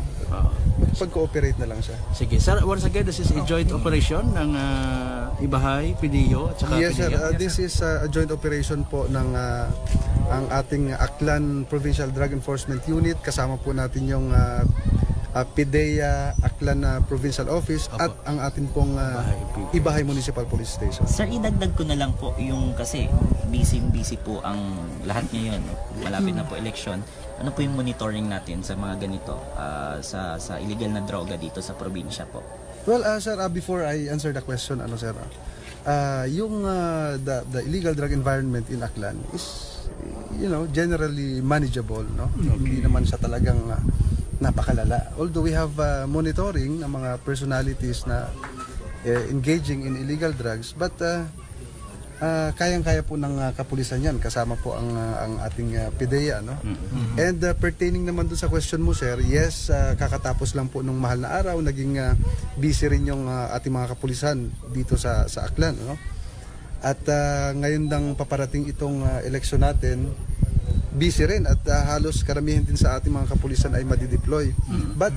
Pag-cooperate na lang siya.
Sige, sir, once again, this is a joint operation ng Ibahay, PDEO, at saka
yes, sir. This is a joint operation po ng ang ating Aklan Provincial Drug Enforcement Unit, kasama po natin yung PIDEA Aklan Provincial Office at ang ating pong Ibahay Municipal Police Station.
Sir, idagdag ko na lang po yung kasi busy po ang lahat ngayon. Malapit na po election. Ano po yung monitoring natin sa mga ganito sa illegal na droga dito sa probinsya po?
Well, sir, before I answer the question, sir, yung the illegal drug environment in Aklan is, generally manageable, no? Hindi naman siya talagang napakalala. Although we have monitoring ng mga personalities na engaging in illegal drugs, but kayang-kaya po ng kapulisan yan, kasama po ang ating PIDEA, no? And pertaining naman doon sa question mo, sir, yes, kakatapos lang po nung mahal na araw, naging busy rin yung ating mga kapulisan dito sa Aklan, no? At ngayon lang paparating itong eleksyon natin, busy rin at halos karamihan din sa ating mga kapulisan ay madideploy. But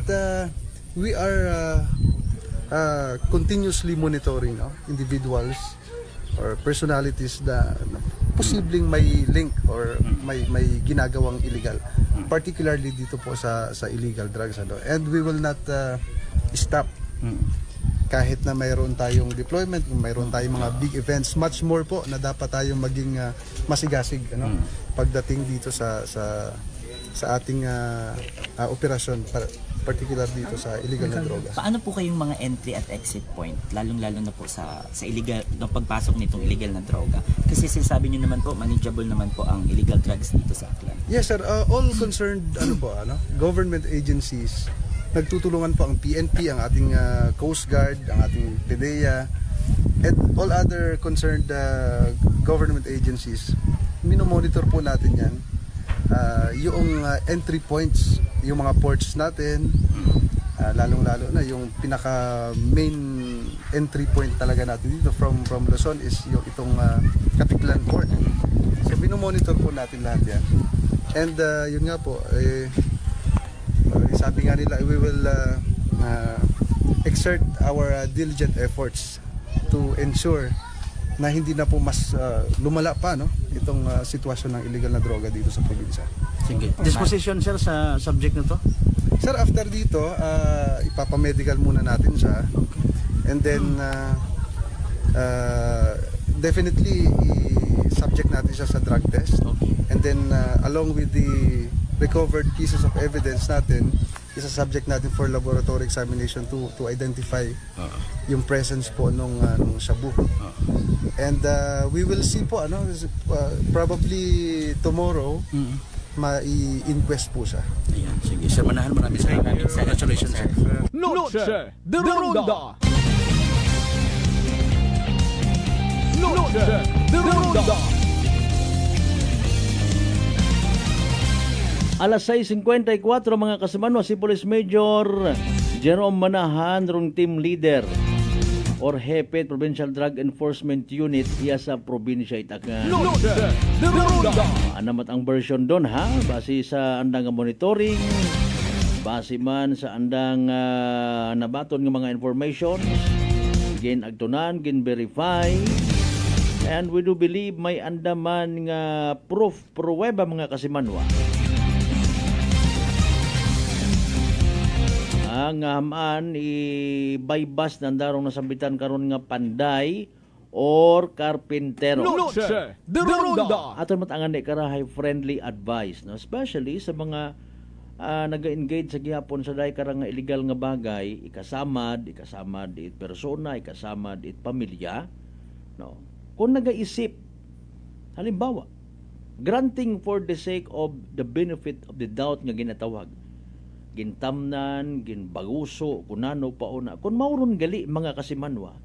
we are continuously monitoring, no, individuals or personalities na posibleng may link or may ginagawang illegal, particularly dito po sa illegal drugs, and we will not stop kahit na mayroon tayong deployment, mayroon tayong mga big events, much more po na dapat tayong maging masigasig, pagdating dito sa ating operasyon, particular dito sa illegal na droga.
Paano po kayong mga entry at exit point, lalong-lalo na po sa illegal, ng pagpasok nitong illegal na droga? Kasi sinasabi niyo naman po, manageable naman po ang illegal drugs dito sa Aklan.
Yes, sir. All concerned government agencies, nagtutulungan po ang PNP, ang ating Coast Guard, ang ating PIDEA, and all other concerned government agencies. Minomonitor po natin yan. Yung entry points, yung mga ports natin, lalong-lalo na yung pinaka main entry point talaga natin dito from Luzon is yung itong Katiklan Port. So minomonitor po natin lahat yan. And yun nga po, sabi nga nila, we will exert our diligent efforts to ensure na hindi na po mas lumala pa, no, itong sitwasyon ng illegal na droga dito sa probinsya.
Sige. Disposition, sir, sa subject na to?
Sir, after dito, ipapamedical muna natin siya. And then, definitely, subject natin siya sa drug test. And then, along with the recovered pieces of evidence natin, isa-subject natin for laboratory examination to identify yung presence po nung shabu. And we will see po, probably tomorrow, mai-inquest po siya.
Ayan, sige. Sir, manahan, maraming salamat. Congratulations, sir.
Noche de Ronda. Noche de Ronda.
Alas 6:54 mga kasamano, si Police Major Jerome Manahan, rong team leader or Hepe Provincial Drug Enforcement Unit iya sa probinsya Itagan. Anamat ang version doon, ha? Base sa andang monitoring, base man sa andang nabaton ng mga information, gin agtunan, gin verify, and we do believe may andaman nga proof, pruweba mga kasimanwa. Ang hamaan i-bypass ng darong nasambitan karon nga panday or karpintero.
Noche de Ronda.
Aton matangan ni karahay friendly advice, no? Especially sa mga naga-engage sa gihapon sa day karang nga illegal nga bagay, ikasamad it persona, ikasamad it pamilya, no? Kung nagaisip, halimbawa, granting for the sake of the benefit of the doubt nga ginatawag, gintamnan, ginbaguso, kunano pauna, kung mauron gali mga kasimanwa,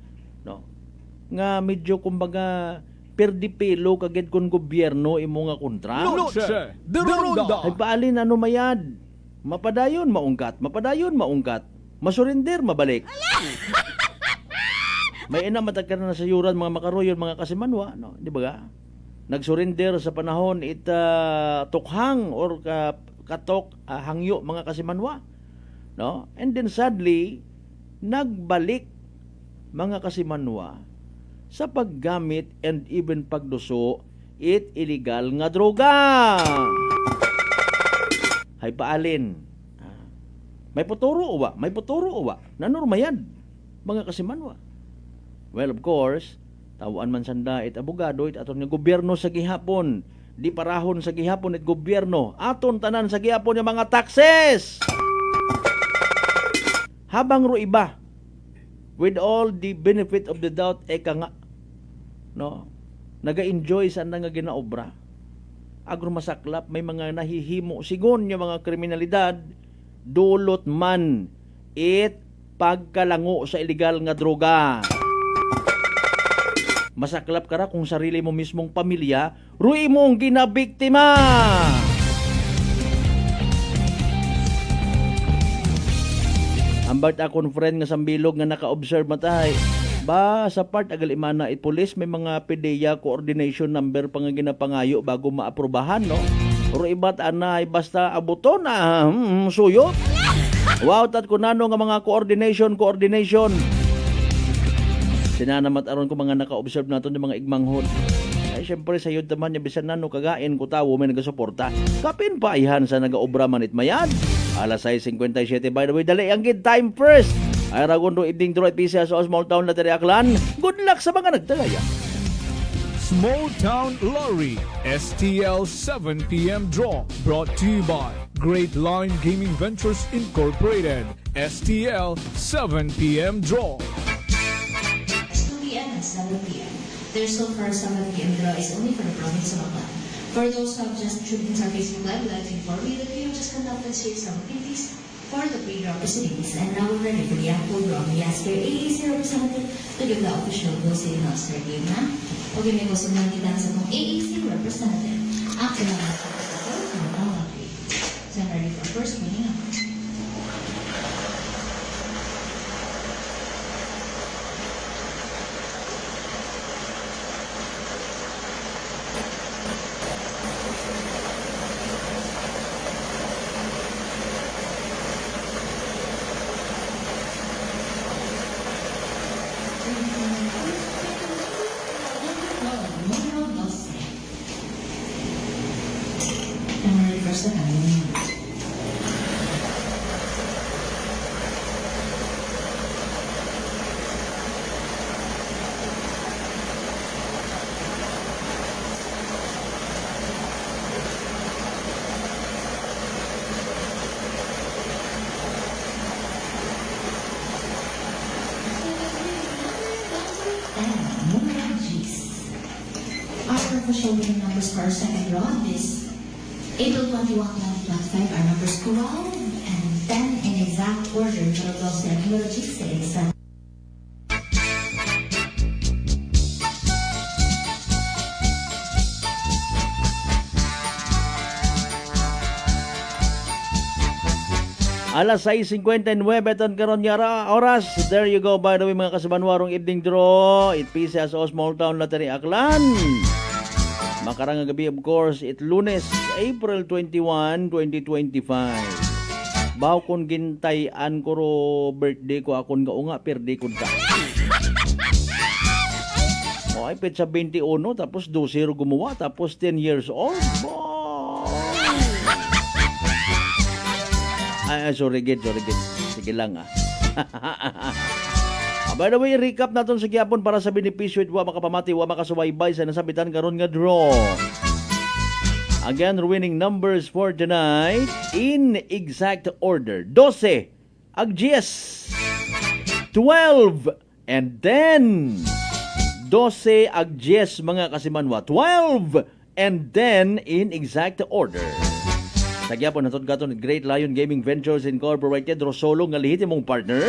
no, nga medyo kumbaga perdipelo kagid kon gobyerno imo nga kontra.
Noche de Ronda.
Ay paalin ano mayad, mapadayon maungkat, masurinder mabalik. May ina matag ka na sa yuran mga makaroyon mga kasimanwa, no, di ba ga? Nagsurrender sa panahon tukhang or katok hangyo mga kasimanwa, no? And then sadly nagbalik mga kasimanwa sa paggamit and even pagduso it illegal nga droga. Hay paalin. May puturo uwa, may puturo uwa. Nanormayan, mga kasimanwa. Well, of course, tawaan man sanda it abogado it aton nga gobyerno sa gihapon. Di parahon sa gihapon it gobyerno. Aton tanan sa gihapon yung mga taxes. Habang ro iba, with all the benefit of the doubt, eka nga, no, naga-enjoy sa nga ginaobra. Agro masaklap, may mga nahihimo. Sigon yung mga kriminalidad, dulot man it pagkalango sa illegal nga droga. Masaklap ka ra kung sarili mo mismong pamilya, ruy mong ginabiktima. Ambart akong friend nga sambilog nga naka-observe matay. Ba, sa part agal imana it police, may mga PDEA coordination number pa nga ginapangayo bago maaprubahan, no? Pero iba't anay, basta abuton na, suyo. Wow, tat ko nano nga mga coordination. Sinanamat aron ko mga naka-observe nato ng mga igmanghod. Ay, syempre sa yun naman niya, bisan nano kagain ko tawo may nagasuporta. Kapin pa ihan sa nag-obra manit mayan. Alas 6:57, by the way, dali ang good time first. Ay ragondo evening draw at PCA sa small town na Aklan. Good luck sa mga nagtagaya.
Small Town Lottery STL 7 p.m. draw brought to you by Great Line Gaming Ventures Incorporated. STL 7 p.m. draw.
2 p.m. and 7 p.m. There's so far 7 p.m. draw is only for the province of Aklan. For those who have just tuned into our Facebook Live, we'd like to inform you that we have just conducted series of activities for the pre-draw proceedings, and now we're ready for the actual draw. We ask your AAC representative to give the official closing notes for game na. Okay, may gusto na kita sa itong AAC representative. After na mga representative, so I'm ready for first meeting up. Our official winning numbers for our second draw this April 21, 2025 are numbers 12 and 10 in exact order. Pero those are numero 16.
Alas 6:59 ton karon nga oras. There you go, by the way, mga kasabanwarong evening draw. It PCA sa Small Town Lottery Aklan. Makarang gabi, of course, it Lunes, April 21, 2025. Baw kon gintayan ko ro birthday ko akon nga unga birthday ko ta. O ay pet sa 21 tapos 12 gumawa tapos 10 years old. Ay, sorry gid. Sige lang By the way, recap natin sa gyapon para sa benepisyo at wa makapamati, wa makasubaybay sa nasabitan karon nga draw. Again, winning numbers for tonight in exact order. 12, Aggies, 12, and 10. 12, Aggies, mga kasimanwa. 12, and 10 in exact order. Nagyapon naton gaton Great Lion Gaming Ventures Incorporated, Rosolo nga lehitimong partner.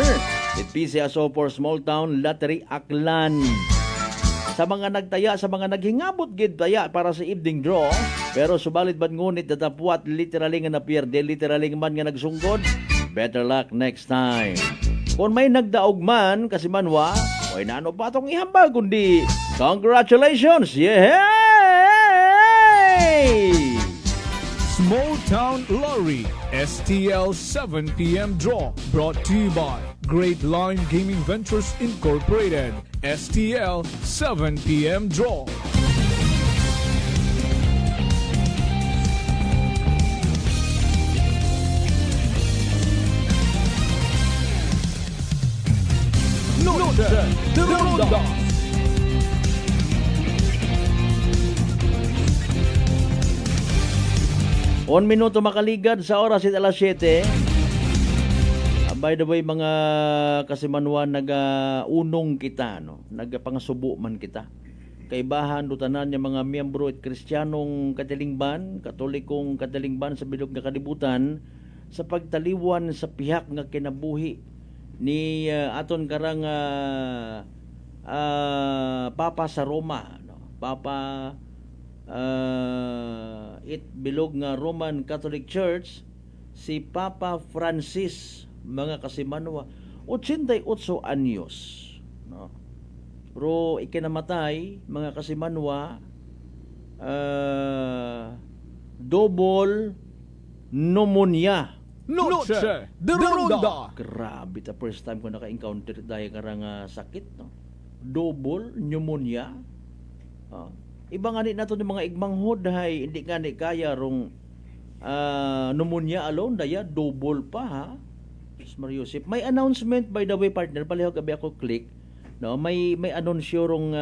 It PCSO for Small Town Lottery Aklan. Sa mga nagtaya, sa mga naghingabot gid taya para sa evening draw, pero subalit bad ngunit datapwat literally nga napierde, literally man nga nagsungkod. Better luck next time. Kung may nagdaog man kasi manwa, oy nano pa tong ihambal kundi congratulations. Yay!
Small Town Lottery STL 7 p.m. draw brought to you by Great Line Gaming Ventures Incorporated. STL 7 p.m. draw. Noche de Ronda.
On minuto makaligad sa oras at alas 7. By the way, mga kasimanwa, nag-unong kita, no? Nagpangasubo man kita. Kaibahan, dutanan niya mga miyembro at kristyanong katilingban, katolikong katilingban sa bilog na kalibutan, sa pagtaliwan sa pihak nga kinabuhi ni aton karang Papa sa Roma, no? Papa it bilog nga Roman Catholic Church, si Papa Francis, mga kasimanwa, 88 anyos, no? Pero ikinamatay, mga kasimanwa, double pneumonia.
Noche de Ronda.
Grabe, the first time ko naka-encounter dahil karang sakit, no? Double pneumonia. Iba nga ni nato ng mga igmanghod hay hindi nga ni kaya rong pneumonia alone daya double pa, ha. Mariusip. May announcement, by the way, partner, palihog gabi ako click, no? May anunsyo rong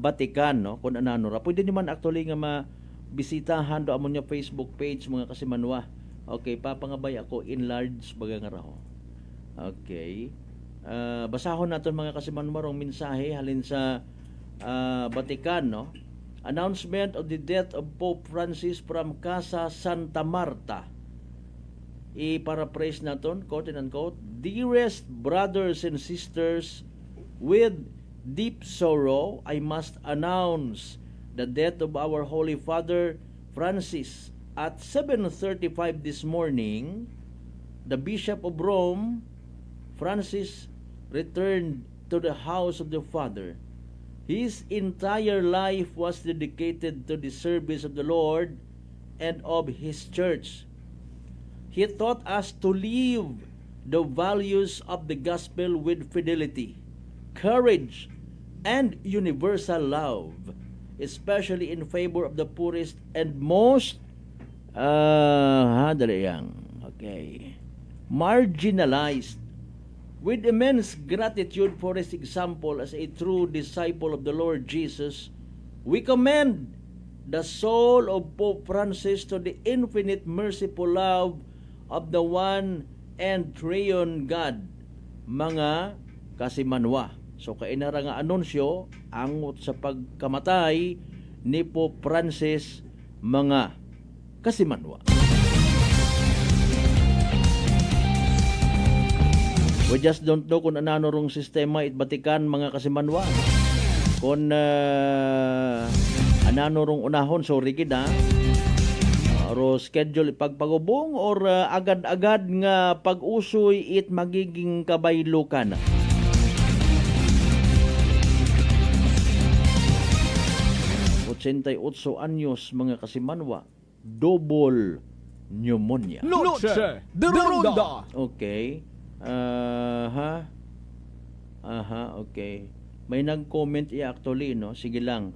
Vatican, no? Kung anano ra. Pwede naman actually nga mabisitahan do amon niya Facebook page, mga kasimanwa. Okay, papangabay ako enlarge baga nga raho. Okay. Basahon naton mga kasimanwa rong mensahe halin sa Vatican, no? Announcement of the death of Pope Francis from Casa Santa Marta. I-paraphrase naton, quote and unquote, "Dearest brothers and sisters, with deep sorrow, I must announce the death of our Holy Father Francis. At 7:35 this morning, the Bishop of Rome, Francis, returned to the house of the Father. His entire life was dedicated to the service of the Lord and of His Church. He taught us to live the values of the gospel with fidelity, courage, and universal love, especially in favor of the poorest and most marginalized. With immense gratitude for his example as a true disciple of the Lord Jesus, we commend the soul of Pope Francis to the infinite merciful love of the one and triune God." Mga kasimanwa. So kainara nga anunsyo angot sa pagkamatay ni Pope Francis, mga kasimanwa. We just don't know kung anano rong sistema it Vatican, mga kasimanwa. Kung anano rong unahon, sorry gid, ha. Oro schedule ipagpagubong or agad-agad nga pag-usoy it magiging kabaylukan. Anyos, mga kasimanwa, double pneumonia.
Noche de Ronda.
Okay. Okay. May nag-comment actually, no? Sige lang.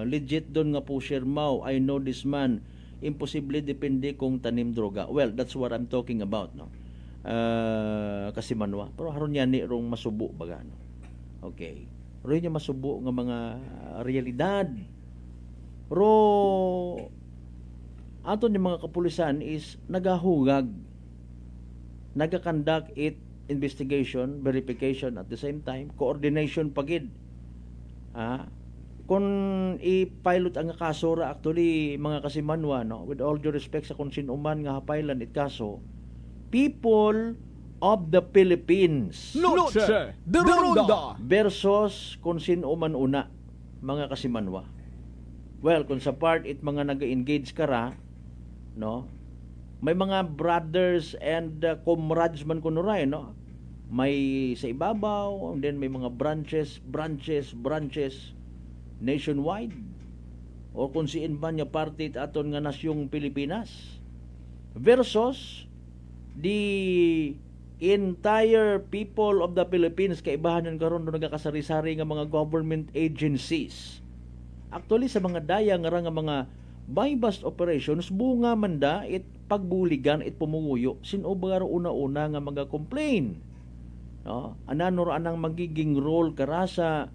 Legit doon nga po, Shermao, I know this man. Imposible depende kung tanim droga. Well, that's what I'm talking about, no? Kasimanwa. Pero haron yan ni rong masubo baga, no? Okay. Pero yun yung masubo nga mga realidad. Pero aton yung mga kapulisan is nagahugag, nagakandak it investigation, verification at the same time, coordination pagid. Kung i-pilot ang kaso ra actually, mga kasimanwa, no, with all due respect sa kung sinuman nga hapailan it kaso, people of the Philippines.
Noche de Ronda
versus kung sinuman una, mga kasimanwa. Well, kung sa part it mga nag-engage ka ra, no, may mga brothers and comrades man kunuray, no, may sa ibabaw, and then may mga branches nationwide, o kung siin ba niya partit aton nga nasyong Pilipinas versus the entire people of the Philippines. Kaibahan yun karon doon nagkakasari-sari nga mga government agencies. Actually, sa mga daya nga mga buy-bust operations, bunga manda it pagbuligan it pumuguyo. Sino ba una-una nga mga complain? No? Anano ra anang magiging role kara sa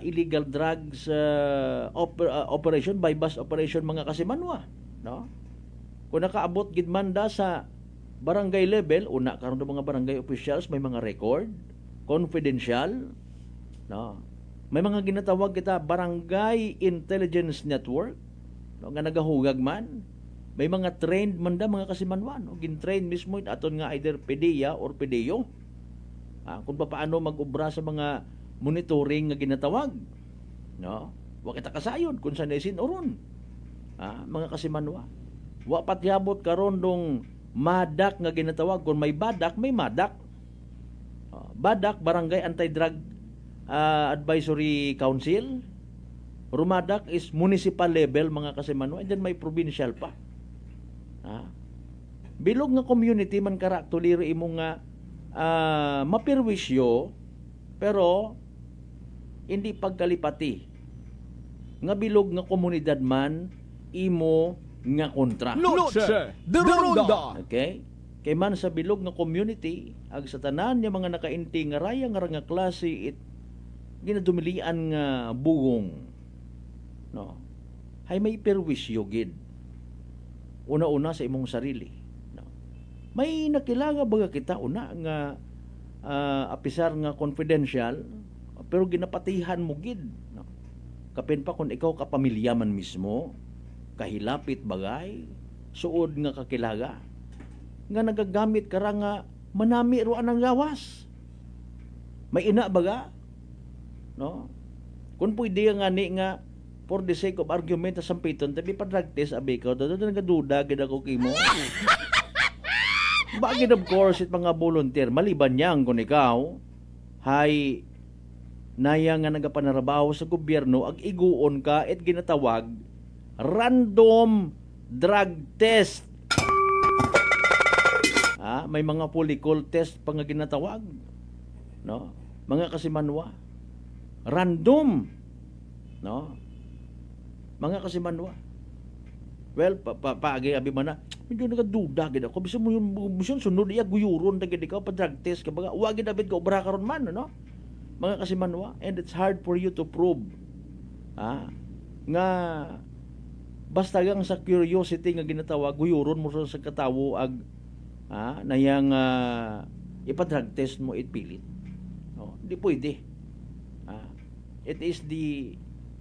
illegal drugs operation, by bus operation mga kasimanwa, no? Kung nakaabot gid man da sa barangay level, una karon do mga barangay officials may mga record confidential, no? May mga ginatawag kita barangay intelligence network, no, nga nagahugag man. May mga trained man da mga kasimanwa, no? Gin-train mismo aton nga either PDEA or PDEO. Kung paano mag-ubra sa mga monitoring nga ginatawag, no? Wa kita kasayod kung sa nesin oron. Mga kasimanwa. Wa patyabot karon dong madak nga ginatawag, kung may badak may madak. Badak Barangay Anti-Drug Advisory Council. Rumadak is municipal level mga kasimanwa, and then may provincial pa. Bilog nga community man kara tuliro imo nga mapirwisyo pero hindi pagkalipati nga bilog nga komunidad man imo nga kontra.
Noche de Ronda.
Okay? Kay man sa bilog nga community ag sa tanan nga mga nakainti nga raya nga klase ginadumilian nga bugong, no? Hay may perwisyo gid. Una-una sa imong sarili, no? May nakilanga baga kita una nga apisar nga confidential pero ginapatihan mo gid, no? Kapin pa kung ikaw kapamilya man mismo, kahilapit bagay, suod nga kakilaga, nga nagagamit kara nga manami roan ang gawas. May ina baga, no? Kung pwede nga ni nga for the sake of argument sa sampiton tabi pa drug test abi ko do nagaduda gid ako kimo. Bagid of course it mga volunteer maliban niyang kung ikaw hay naya nga nagapanarabaho sa gobyerno ag iguon ka et ginatawag random drug test. May mga polycol test pa nga ginatawag, no? Mga kasimanwa. Random, no? Mga kasimanwa. Well, paagi abi man na, medyo nagaduda gid ako. Bisan mo yung sunod iya guyuron ta gid ikaw pa drug test ka baga. Wa gid abit ka obra karon man, no? Mga kasimanwa, and it's hard for you to prove. Nga basta gang sa curiosity nga ginatawag guyuron mo sa katawo ag nayang ipa-drug test mo pilit. No, hindi pwede. It is the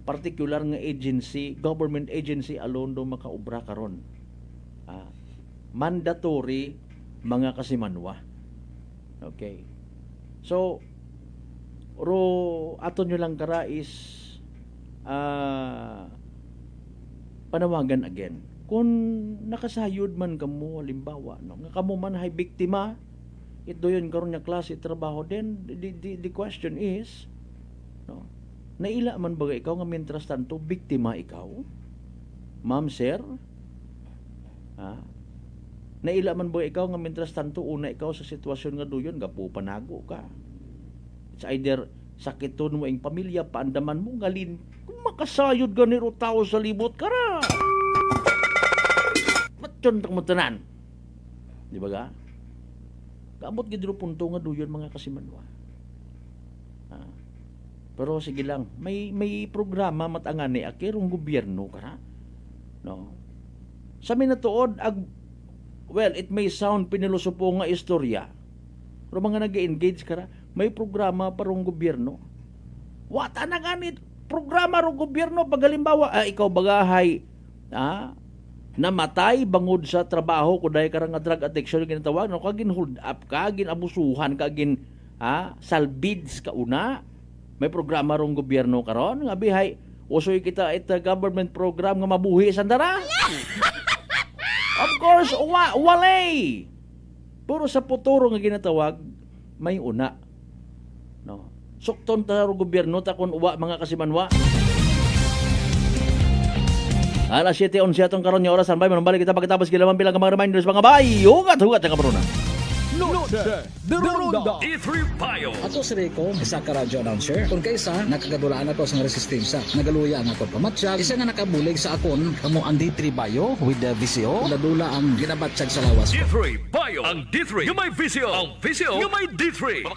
particular nga agency, government agency alone do makaubra karon. Mandatory mga kasimanwa. Okay. So aton nyo lang kara is panawagan again. Kung nakasayod man kamo halimbawa, no, nga kamo man hay biktima, ito yun karon nga klase trabaho, then the question is, no, naila man ba ikaw nga mentras tanto biktima ikaw? Ma'am, sir? Naila man ba ikaw nga mentras tanto una ikaw sa sitwasyon nga duyon gapo panago ka? It's either sakiton mo ing pamilya, paandaman mo galin, kung makasayod ganiro tao sa libot kara. Matyon tak mo tanan. Di ba ga? Kaabot gid ro punto nga duyon mga kasimanwa. Pero sige lang, may programa matangan ni akirong gobyerno kara. No. Sa minatuod well, it may sound pinilosopo nga istorya. Pero mga nag-engage kara, may programa parong gobyerno. Wata na ganit programa ro gobyerno pag halimbawa ikaw bagahay namatay bangod sa trabaho kuday karang drug addiction ginatawag, no, kagin hold up ka, gin abusuhan ka, gin salbids ka una. May programa rong gobyerno karon nga bihay usoy kita government program nga mabuhi sandara. Of course, walay. Puro sa puturo nga ginatawag may una. No. Sukton ta ro gobyerno ta kun uwa mga kasimanwa. Alas 7:11 atong karon nga oras, anbay manubalik kita pagkatapos gilaman bilang mga reminders mga bay. Hugat nga kabrona.
The Ronda.
D3 Bio.
Ato si Rico, isa ka radio announcer. Kung kaysa, nakagadulaan ako sa resistensya. Nagaluya ang akong pamatsag. Isa nga nakabulig sa akon, kamo ang D3 Bio with the VCO. Ladula ang ginabatsag sa lawas ko.
D3 Bio. Ang D3 yung may VCO. Ang VCO yung may D3.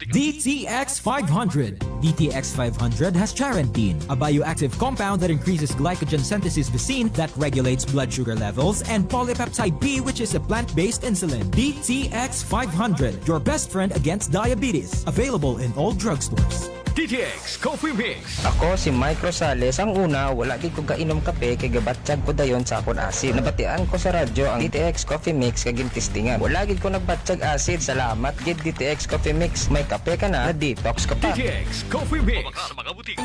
DTX 500. DTX 500 has charantine, a bioactive compound that increases glycogen synthesis vacine that regulates blood sugar levels, and polypeptide B, which is a plant-based insulin. DTX 500, your best friend against diabetes. Available in all drugstores.
DTX Coffee Mix.
Ako si Mike Rosales. Ang una, wala di ko kainom kape kay gabatsyag ko dayon sa akon acid. Nabatian ko sa radyo ang DTX Coffee Mix kaging testingan. Wala gid ko nagbatsyag acid. Salamat gid DTX Coffee Mix. May kape ka na detox ka pa.
DTX Coffee Mix. Sa mga butika.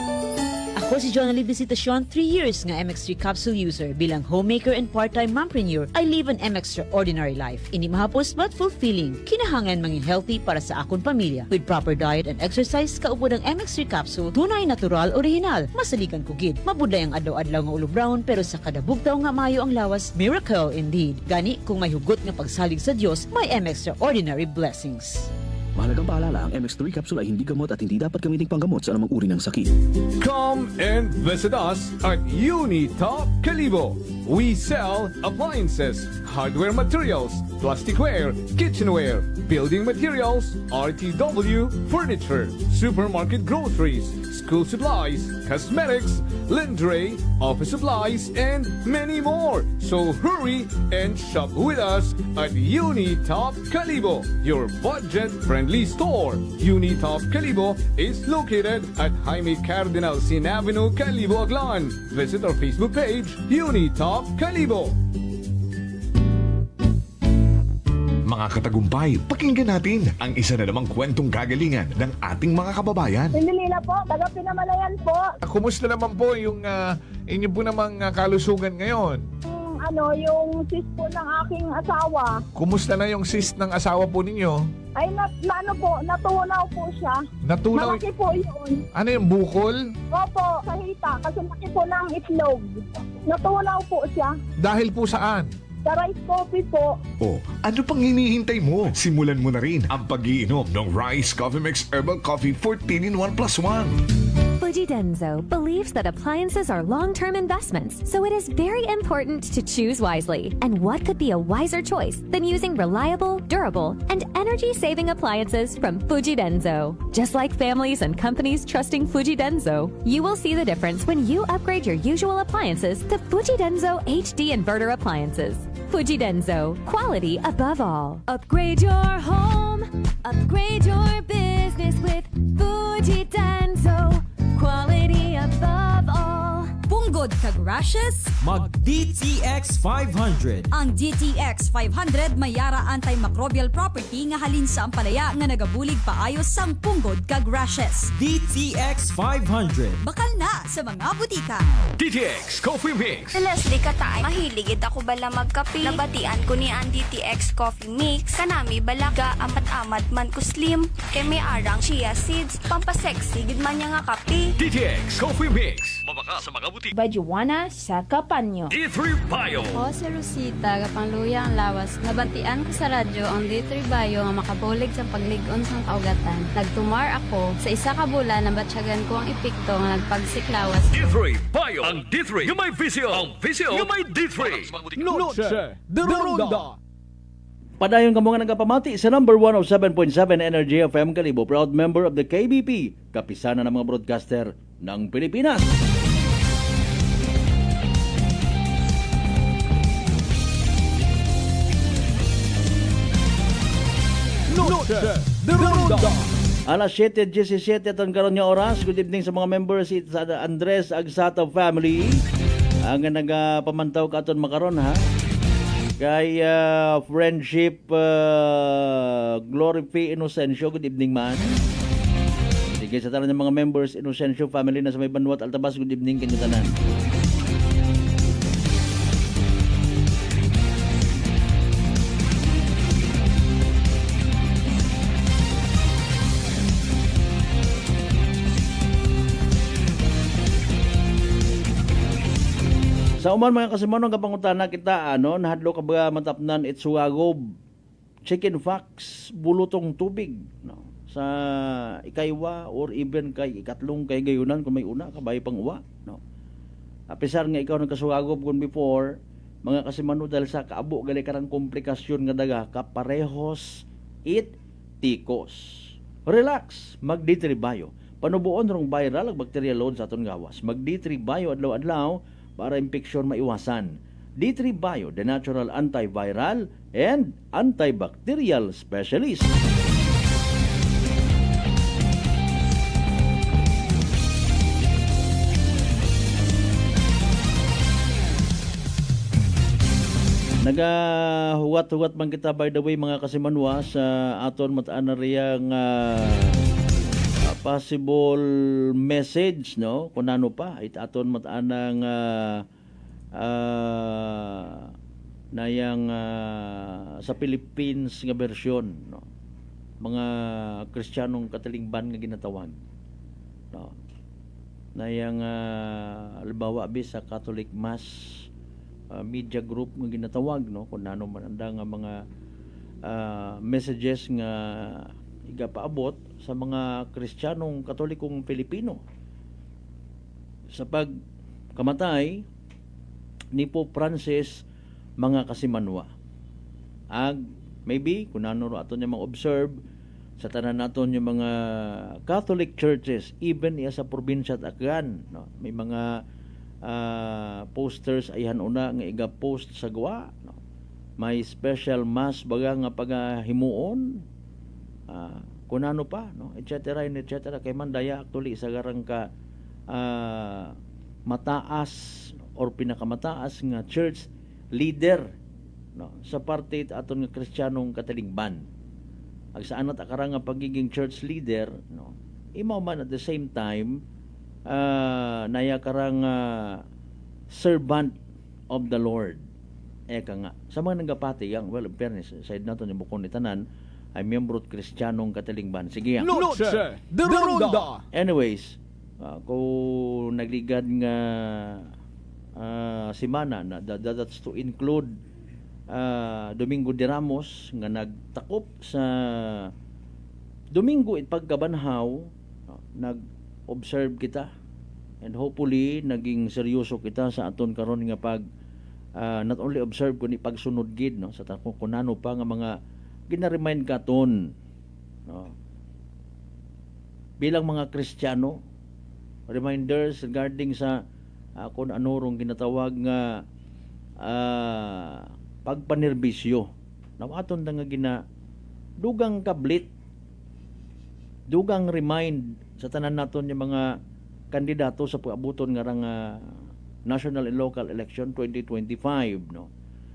Ako si Jonalie Visitacion, 3 years nga MX3 capsule user. Bilang homemaker and part-time mompreneur, I live an extraordinary life. Ini mahapos but fulfilling. Kinahangan mangin healthy para sa akong pamilya. With proper diet and exercise, kaupod ang MX3 capsule, tunay natural original. Masaligan ko gid. Mabuday ang adlaw-adlaw nga ulo brown, pero sa kada bugtaw nga mayo ang lawas, miracle indeed. Gani, kung may hugot nga pagsalig sa Dios, may extraordinary blessings.
Mahalagang paalala, ang MX3 capsule ay hindi gamot at hindi dapat gamiting panggamot sa anumang uri ng sakit.
Come and visit us at Unitop Calibo. We sell appliances, hardware materials, plasticware, kitchenware, building materials, RTW, furniture, supermarket groceries, school supplies, cosmetics, lingerie, office supplies, and many more. So hurry and shop with us at Unitop Calibo, your budget-friendly store. Unitop Calibo is located at Jaime Cardinal Sin Avenue, Calibo, Aklan. Visit our Facebook page, Unitop Calibo.
Mga katagumpay, pakinggan natin ang isa na namang kwentong gagalingan ng ating mga kababayan.
Pindilila po, taga Pinamalayan po.
Kumusta naman po yung inyo po namang kalusugan ngayon?
Yung sis po ng aking asawa.
Kumusta na yung cyst ng asawa po ninyo?
Ay, natunaw po siya.
Natunaw?
Malaki po yun.
Ano yung bukol?
Opo, sa hita. Kasi laki po ng itlog. Natunaw po siya.
Dahil po saan?
Sa rice coffee po.
Oh, ano pang hinihintay mo? Simulan mo na rin ang pag-iinom ng Rice Coffee Mix Herbal Coffee 14 in 1 plus 1.
Fujidenzo believes that appliances are long-term investments, so it is very important to choose wisely. And what could be a wiser choice than using reliable, durable, and energy-saving appliances from Fujidenzo? Just like families and companies trusting Fujidenzo, you will see the difference when you upgrade your usual appliances to Fujidenzo HD inverter appliances. Fujidenzo, quality above all. Upgrade your home, upgrade your business with Fujidenzo, quality above all.
Punggod kag rashes?
Mag DTX 500.
Ang DTX 500 may yara antimicrobial property nga halin sa ampalaya nga nagabulig paayos sang punggod kag rashes.
DTX 500.
Bakal na sa mga butika.
DTX Coffee Mix.
Leslie Katay, mahiligid ako bala magkape. Nabatian ko ni ang DTX Coffee Mix. Kanami bala ga amat-amat man ko slim. Kay may arang chia seeds. Pampasexy gid man niya nga kape.
DTX Coffee Mix. Mabaka sa mga butika.
Bajuana sa Kapanyo.
D3 Bio.
Ako si Rosita, kapangluya ang lawas. Nabatian ko sa radyo ang D3 Bio nga makabulig sa pagligon sa kaugatan. Nagtumar ako. Sa isa ka bulan, nabatsyagan ko ang epekto nga nagpagsiklawas.
D3 Bio. Ang D3 yung may VCO. Ang VCO yung may D3.
Noche de Ronda.
Padayon ka mga nagapamati sa number 107.7 Energy FM Calibo, proud member of the KBP, kapisanan ng mga broadcaster ng Pilipinas.
Noche de Ronda.
Alas 7:17 atong karon nga oras. Good evening sa mga members sa Andres Agsata family. Ang nagapamantaw ka aton makaron ha. Kay Friendship Glory P. Inocencio, good evening man. Sige sa tanan ng mga members Inocencio family na sa may Banwat Altabas, good evening kinyo tanan. Sa uman mga kasimanon kapangutana kita nahadlo ka ba matapnan itsuagob chicken fox bulutong tubig, no, sa ikaywa or even kay ikatlong kay gayunan kung may una kabay pang uwa, no. Apisar nga ikaw nagkasugagop kun before mga kasimano dahil sa kaabo gali karang komplikasyon nga daga kaparehos it tikos. Relax, mag D3 Bio. Panubuon rong viral ag bacterial load sa aton gawas. Mag D3 Bio adlaw-adlaw para impeksyon maiwasan. D3 Bio, the natural antiviral and antibacterial specialist. Nagahuwat-huwat man kita by the way mga kasimanwa sa aton mataan na riyang possible message, no, kung ano pa it aton mataan ng nayang sa Philippines nga bersyon, no, mga Kristiyanong katalingban nga ginatawag, no, nayang halimbawa sa Catholic Mass media group nga ginatawag, no, kung ano man anda nga mga messages nga igapaabot sa mga Kristiyanong Katolikong Pilipino sa pagkamatay ni Pope Francis mga kasimanwa. Ag maybe kung ano aton niya mag-observe sa tanan naton yung mga Catholic churches even iya sa probinsya at Aklan, no, may mga posters ayan una nga iga-post sa gawa, no? May special mass baga nga pagahimuon, kung ano pa, no, etc. etc. Kay man daya actually sa garang ka mataas or pinakamataas nga church leader, no, sa parte aton nga Kristiyanong katalingban. Ag saan at akarang nga pagiging church leader, no, imaw man at the same time naya karang servant of the Lord. Eka nga sa mga nanggapati yang well in fairness side naton yung bukon ni tanan ay miyembro Kristiyanong katalingban. Sige yang
Noche de Ronda.
Anyways, kung nagligad nga simana na that's to include Domingo de Ramos nga nagtakop sa Domingo it pagkabanhaw, nag-observe kita and hopefully naging seryoso kita sa aton karon nga pag not only observe kundi pagsunod gid, no, sa kunano pa nga mga gina-remind katon, no, bilang mga Kristiyano, reminders regarding sa kung ano rong ginatawag nga pagpanerbisyo. Now aton nga gina dugang kablit, dugang remind sa tanan naton yung mga kandidato sa pag-abuton nga rang national and local election 2025, no.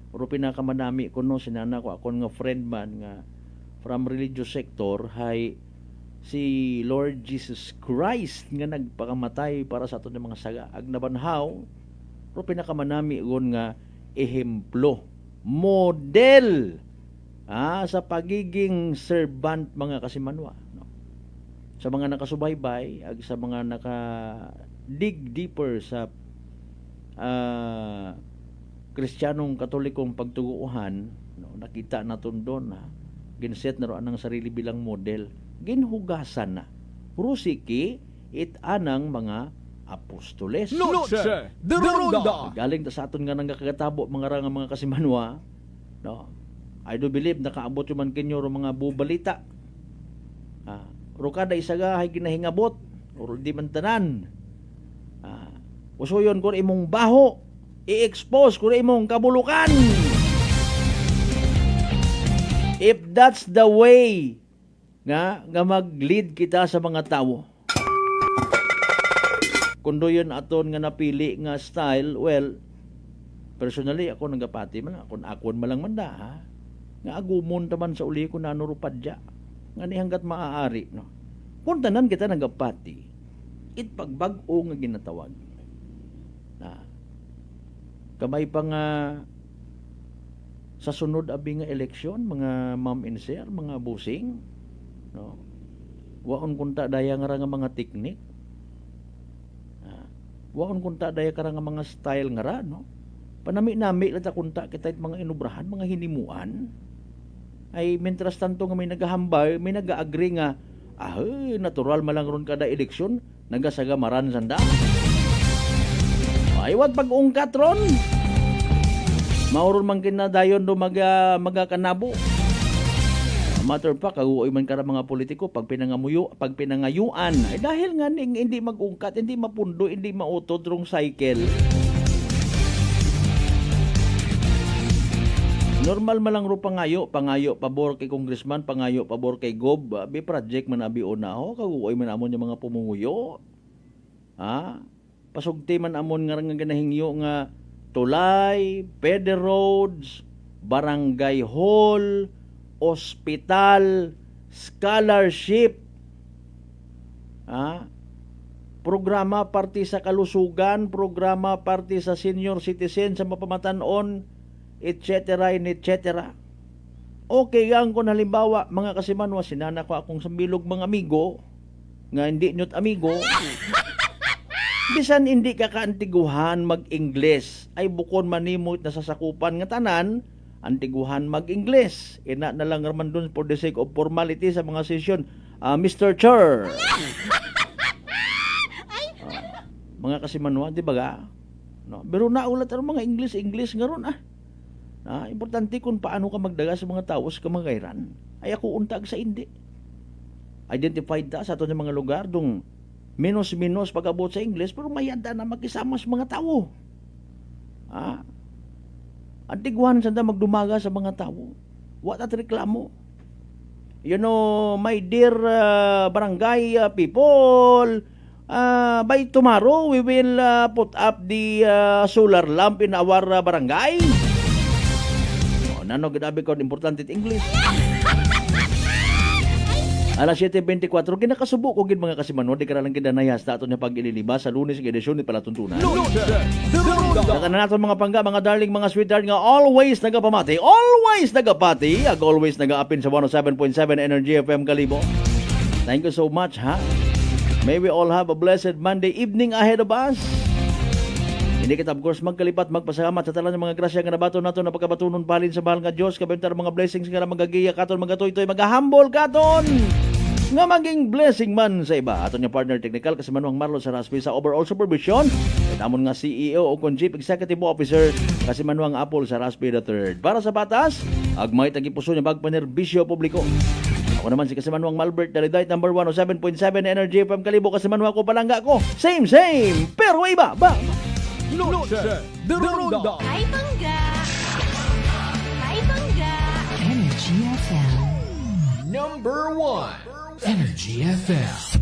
Pero pinakamanami ko, no, sinana ko akon nga friend man nga from religious sector hay si Lord Jesus Christ nga nagpakamatay para sa aton ng mga saga ag nabanhaw. Pero pinakamanami gon nga ehemplo, model sa pagiging servant mga kasimanwa, no? Sa mga nakasubaybay ag sa mga naka dig deeper sa Kristiyanong Katolikong pagtuguhan, no, nakita naton doon na ginset na roan ang sarili bilang model, ginhugasan na rusiki it anang mga apostoles.
Noche de Ronda.
Galing ta sa aton nga nangakagatabo mga kasimanwa, no, I do believe nakaabot yung man kinyo mga bubalita, ro kada isaga hay ginahingabot or di man tanan, usuyon ko imong baho, i-expose ko imong kabulukan. If that's the way nga mag-lead kita sa mga tao, kundo yun aton nga napili nga style, well, personally ako nagapati man, akon malang manda, nga agumon taman sa uli ko nanurupadya, nga ni hanggat maaari, no. Kung tanan kita nagapati, it pagbag-o nga ginatawag. Kamay pa nga sa sunod abi nga eleksyon, mga ma'am and sir, mga busing, no, waon kunta daya nga nga mga teknik, waon kunta daya ka nga mga style nga ra, no, panami-nami lata kunta kita mga inubrahan, mga hinimuan, ay mentras tanto nga may nagahambay, may nag-agree nga natural malang ron kada eleksyon, nagasagamaran sanda. Ay wat pag-ungkat ron. Mauron man kinadayon do magakanabo. Matter of fact, kaguoy man kara mga politiko pag pinangayuan ay dahil nga hindi mag-ungkat, hindi mapundo, hindi mautod rong cycle. Normal malang ro pangayo pabor kay congressman, pangayo pabor kay gob, bi project man abi una kaguoy man amon yung mga pumunguyo. Pasugti man amon nga ganahingyo nga tulay, pede roads, barangay hall, ospital, scholarship. Programa parte sa kalusugan, programa parte sa senior citizen sa mapamatanon, etc. Okay yan kung halimbawa mga kasimanwa sinana ko akong sambilog mga amigo nga hindi nyot amigo bisan hindi ka kaantiguhan mag-Ingles ay bukon manimot na sasakupan nga tanan antiguhan mag-Ingles ina na lang raman dun for the sake of formality sa mga session Mr. Chair mga kasimanwa di ba ga no? Pero naulat ang mga English nga ron importante kung paano ka magdaga sa mga tao sa kamangairan. Ay ako untag sa hindi. Identified ta sa ato ng mga lugar dong minus pag-abot sa English pero mayanda na makisama sa mga tao. Antiguan sanda magdumaga sa mga tao. What at reklamo? You know, my dear barangay people, by tomorrow we will put up the solar lamp in our barangay. Nano ginabi ko importante English. Alas 7:24 kinakasubo ko gid mga kasimanwa di karalang kinanayas ta aton nga pag-ililibas sa Lunes nga edisyon ni palatuntunan. Dagan na naton mga pangga, mga darling, mga sweetheart nga always nagapamati, ag always nagaapin sa 107.7 Energy FM Kalibo. Thank you so much May we all have a blessed Monday evening ahead of us. Hindi kita of course magkalipat, magpasalamat sa talan ng mga grasya nga nabato nato na pagkabatunon palin sa bahal nga Dios, kabentar mga blessings nga magagiya katon, magatoy-toy, magahambol katon nga maging blessing man sa iba. Aton nga partner technical kasimanwang Marlon Saraspi sa overall supervision. Tamon nga CEO o Chief Executive Officer kasimanwang Apple Saraspi III. Para sa batas, agmay tagipuso niya bagpanerbisyo publiko. Ako naman si kasimanwang Malbert Daliday, number 107.7 Energy FM Kalibo, kasimanwa ko palangga ko. Same, pero iba ba?
Noche de Ronda.
Hi, Bangga! Hi, Bangga!
Energy FM.
Number 1. Energy FM.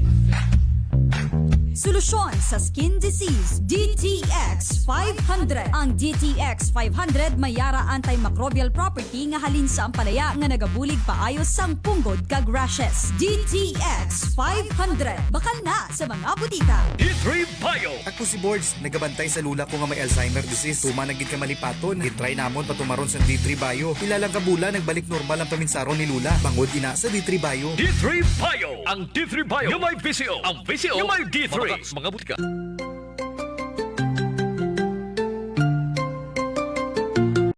Solusyon sa skin disease, DTX 500. Ang DTX 500 may yara antimicrobial property nga halin sa ampalaya nga nagabulig paayos sang punggod kag rashes. DTX 500. Bakal na sa mga butika.
D3 Bio.
Ako si Boards, nagabantay sa lula ko nga may Alzheimer disease. Tuma nagid ka malipaton. Gitry namon patumaron sa D3 Bio. Ilalang kabula nagbalik normal ang paminsaron ni lula. Bangod ina sa D3 Bio.
D3 Bio. Ang D3 Bio. Yung may VCO. Ang VCO yung may D3. Mga butika.